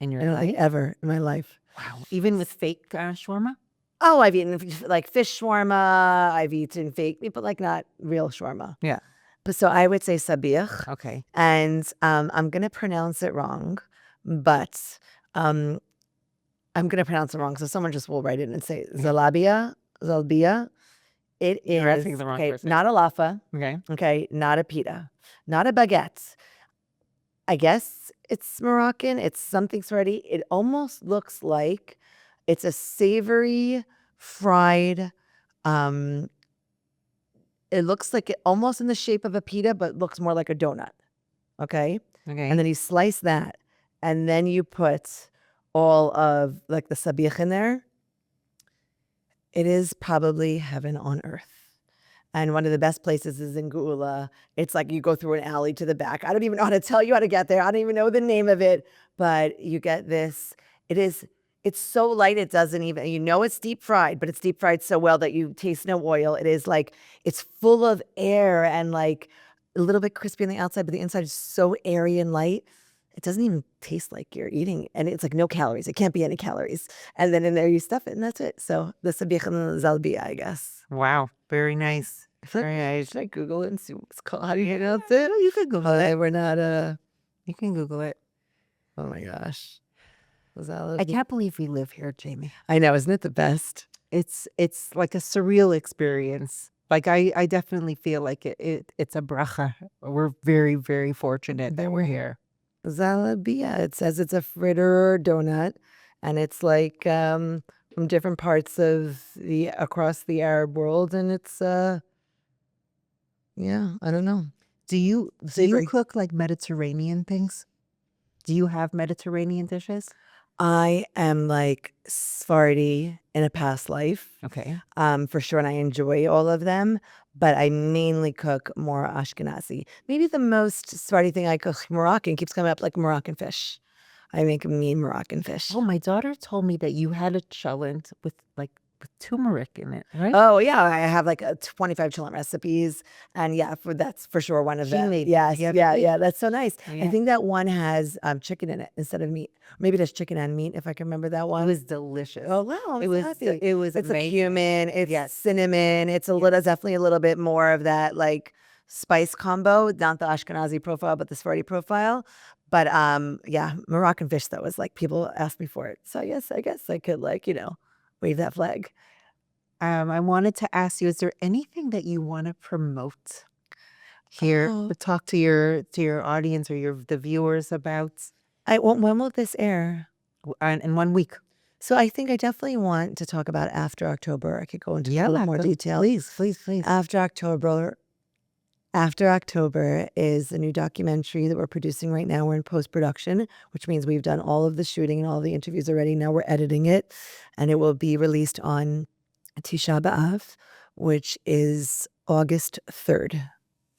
In your I don't life? think ever in my life. Wow. Even with fake shawarma? Oh, I've eaten like fish shawarma. I've eaten fake, but like not real shawarma. Yeah. But so I would say sabich, Okay. and I'm gonna pronounce it wrong, but I'm gonna pronounce it wrong. So someone just will write it and say zalbia. It is You're asking the wrong person. not a lafa. Okay. Okay, not a pita, not a baguette. I guess it's Moroccan. It's something Sephardi. It almost looks like it's a savory fried. It looks like it almost in the shape of a pita, but looks more like a donut. Okay. Okay. And then you slice that, and then you put all of like the sabich in there. It is probably heaven on earth. And one of the best places is in Geula. It's like you go through an alley to the back. I don't even know how to tell you how to get there. I don't even know the name of it, but you get this. It's so light, it doesn't even, it's deep fried, but it's deep fried so well that you taste no oil. It is like, it's full of air and like a little bit crispy on the outside, but the inside is so airy and light. It doesn't even taste like you're eating. And it's like no calories. It can't be any calories. And then in there you stuff it and that's it. So the sabich and the zalbia, I guess. Wow. Very nice. Very nice. Should I Google it and see what it's called? How do you pronounce it? You can Google it. We're not, You can Google it. oh my gosh. I can't believe we live here, Jamie. I know, isn't it the best? It's like a surreal experience. Like I definitely feel like it's a bracha. We're very, very fortunate that we're here. Zalabia. It says it's a fritter donut, and it's like from different parts of across the Arab world, and it's yeah, I don't know. Do you Savory. cook like Mediterranean things? Do you have Mediterranean dishes? I am like Sephardi in a past life, Okay. for sure, and I enjoy all of them. But I mainly cook more Ashkenazi. Maybe the most Sephardi thing I cook Moroccan keeps coming up, like Moroccan fish. I make mean Moroccan fish. Oh, my daughter told me that you had a cholent with turmeric in it, right? Oh yeah, I have like 25 chillin recipes, and yeah, that's for sure one of She them. made Yes, yeah, yeah, please. yeah, that's so nice. I Yeah. think that one has chicken in it instead of meat. Maybe there's chicken and meat if I can remember that It one. was delicious. Oh wow, I'm It so was happy. it was It's like amazing. cumin, it's Yes. cinnamon, it's a little definitely a little bit more of that like spice combo, not the Ashkenazi profile, but the Sephardi profile. But yeah, Moroccan fish though is like people ask me for it. So I guess I could like, wave that flag. I wanted to ask you, is there anything that you want to promote here Oh. to talk to your audience or the viewers about When will this air? in 1 week? So I think I definitely want to talk about after October. I could go into a little more detail. Please, please, please. After October is a new documentary that we're producing right now. We're in post-production, which means we've done all of the shooting and all the interviews already. Now we're editing it, and it will be released on Tisha B'Av, which is August 3rd,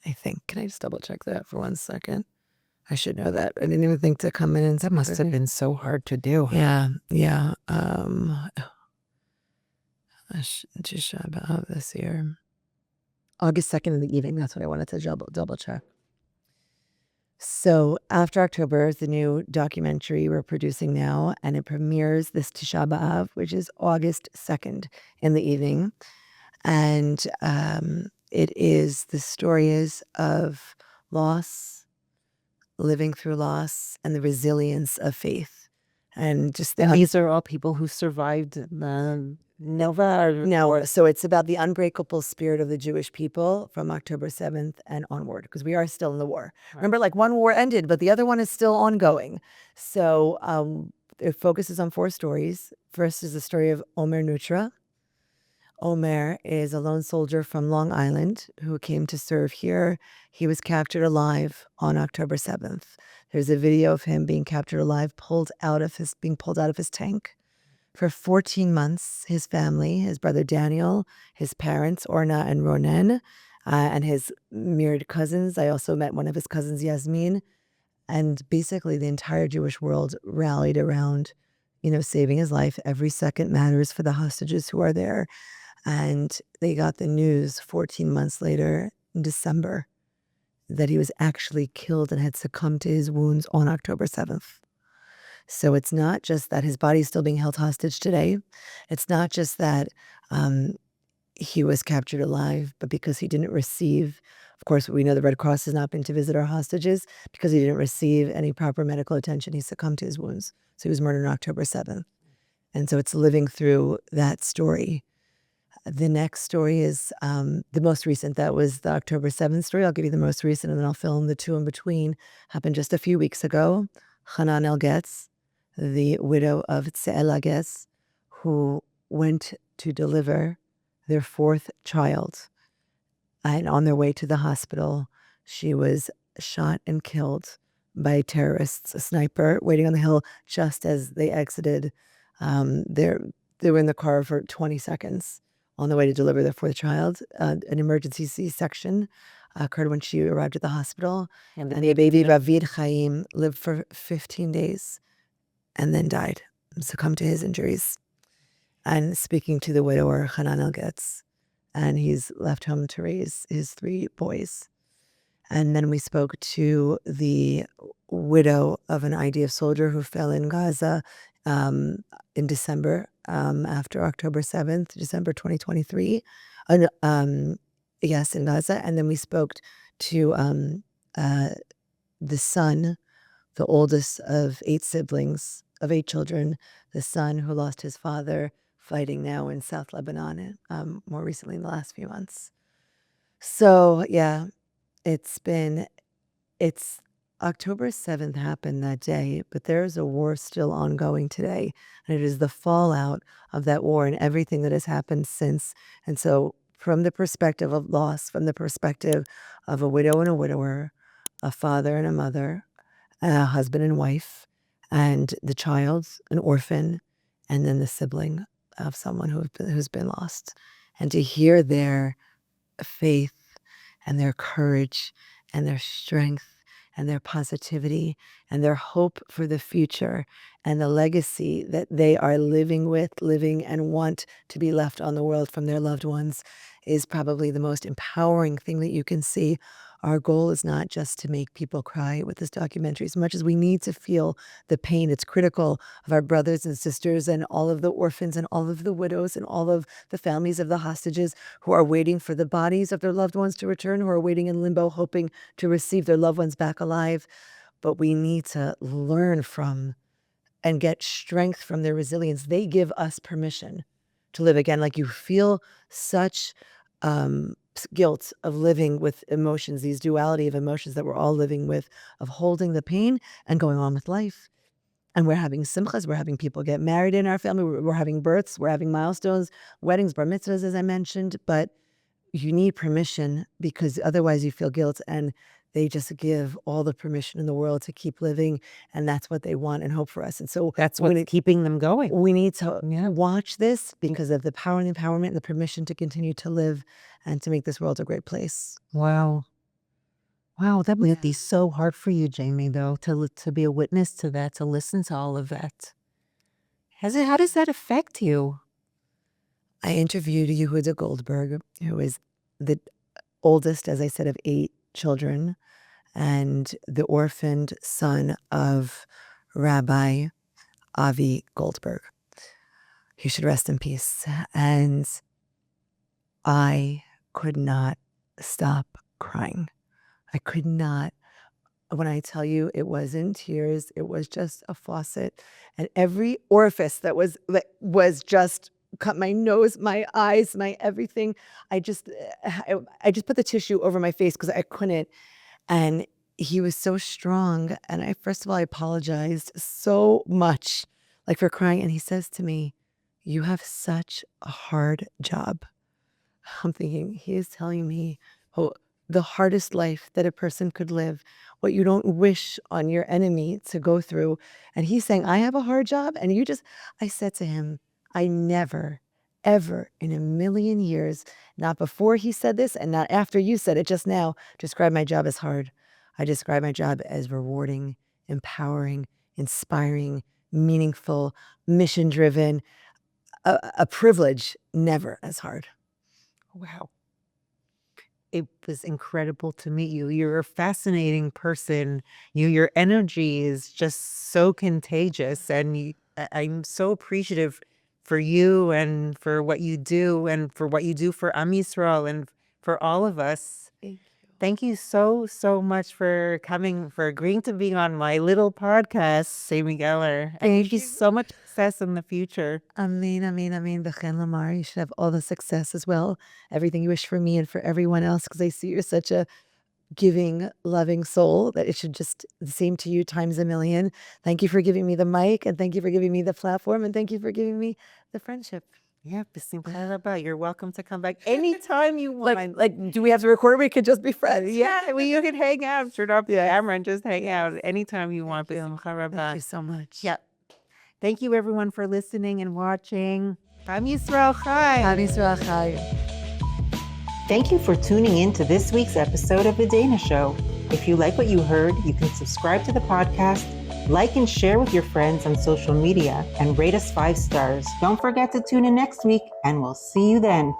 I think. Can I just double check that for 1 second? I should know that. I didn't even think to come in and That must have been so hard to do. Yeah. Tisha B'Av this year. August 2nd in the evening. That's what I wanted to double check. So after October is the new documentary we're producing now, and it premieres this Tisha B'Av, which is August 2nd in the evening. And the story is of loss, living through loss, and the resilience of faith. And just And these are all people who survived Nova? No, so it's about the unbreakable spirit of the Jewish people from October 7th and onward, because we are still in the war. Right. Remember, like one war ended, but the other one is still ongoing. So it focuses on 4 stories. First is the story of Omer Nutra. Omer is a lone soldier from Long Island who came to serve here. He was captured alive on October 7th. There's a video of him being captured alive, being pulled out of his tank. For 14 months, his family, his brother Daniel, his parents, Orna and Ronen, and his myriad cousins. I also met one of his cousins, Yasmin. And basically the entire Jewish world rallied around, saving his life. Every second matters for the hostages who are there. And they got the news 14 months later in December that he was actually killed and had succumbed to his wounds on October 7th. So it's not just that his body is still being held hostage today. It's not just that he was captured alive, but because he didn't receive, of course, we know the Red Cross has not been to visit our hostages, because he didn't receive any proper medical attention, he succumbed to his wounds. So he was murdered on October 7th. And so it's living through that story. The next story is the most recent. That was the October 7th story. I'll give you the most recent, and then I'll fill in the 2 in between. Happened just a few weeks ago. Hanan El-Getz, the widow of Tse'el Getz, who went to deliver their 4th child. And on their way to the hospital, she was shot and killed by terrorists, a sniper waiting on the hill just as they exited. They were in the car for 20 seconds on the way to deliver their 4th child. An emergency C-section occurred when she arrived at the hospital. And the baby, Ravid Chaim, lived for 15 days and then died, succumbed to his injuries. And speaking to the widower, Hanan El-Getz, and he's left home to raise his 3 boys. And then we spoke to the widow of an IDF soldier who fell in Gaza in December, after October 7th, December 2023. Yes, in Gaza. And then we spoke to the son, the oldest of 8 siblings, of 8 children, the son who lost his father fighting now in South Lebanon, more recently in the last few months. So yeah, it's October 7th happened that day, but there is a war still ongoing today. And it is the fallout of that war and everything that has happened since. And so, from the perspective of loss, from the perspective of a widow and a widower, a father and a mother, a husband and wife, and the child, an orphan, and then the sibling of someone who's been lost. And to hear their faith and their courage and their strength and their positivity and their hope for the future and the legacy that they are living and want to be left on the world from their loved ones is probably the most empowering thing that you can see. Our goal is not just to make people cry with this documentary as much as we need to feel the pain. It's critical of our brothers and sisters and all of the orphans and all of the widows and all of the families of the hostages who are waiting for the bodies of their loved ones to return, who are waiting in limbo, hoping to receive their loved ones back alive. But we need to learn from and get strength from their resilience. They give us permission to live again. Like you feel such guilt of living with emotions, these duality of emotions that we're all living with, of holding the pain and going on with life. And we're having simchas, we're having people get married in our family, we're having births, we're having milestones, weddings, bar mitzvahs, as I mentioned, but you need permission because otherwise you feel guilt, and they just give all the permission in the world to keep living, and that's what they want and hope for us. And so That's what's keeping them going. we need to watch this because of the power and empowerment and the permission to continue to live and to make this world a great place. Wow. Wow, that must be so hard for you, Jamie, though, to be a witness to that, to listen to all of that. How does that affect you? I interviewed Yehuda Goldberg, who is the oldest, as I said, of 8 children, and the orphaned son of Rabbi Avi Goldberg. He should rest in peace. And I could not stop crying. I could not. When I tell you it was in tears, it was just a faucet. And every orifice that was just cut, my nose, my eyes, my everything. I just put the tissue over my face because I couldn't. And he was so strong. And first of all, I apologized so much, like for crying. And he says to me, "You have such a hard job." I'm thinking, he is telling me, oh, the hardest life that a person could live, what you don't wish on your enemy to go through. And he's saying, I have a hard job. And I said to him, I never, ever in a million years, not before he said this and not after you said it just now, describe my job as hard. I describe my job as rewarding, empowering, inspiring, meaningful, mission-driven, a privilege, never as hard. Wow. It was incredible to meet you. You're a fascinating person. Your energy is just so contagious, and I'm so appreciative for you and for what you do and for what you do for Am Yisrael and for all of us. Thank you. Thank you so, so much for coming, for agreeing to be on my little podcast, Sammy Geller. I wish you so much success in the future. Amen, amen, amen. B'chen lamar. You should have all the success as well. Everything you wish for me and for everyone else, because I see you're such a giving, loving soul that it should just the same to you times a million. Thank you for giving me the mic, and thank you for giving me the platform, and thank you for giving me the friendship. Yeah, b'simcha rabba. You're welcome to come back anytime you want. Like, do we have to record or we could just be friends? Yeah, well, you can hang out, turn off the camera and just hang out anytime you want. B'simcha rabba. Thank you so much. Yeah. Thank you, everyone, for listening and watching. Am Yisrael Chai. Am Yisrael Chai. Thank you for tuning in to this week's episode of The Dayna Show. If you like what you heard, you can subscribe to the podcast, like and share with your friends on social media, and rate us 5 stars. Don't forget to tune in next week, and we'll see you then.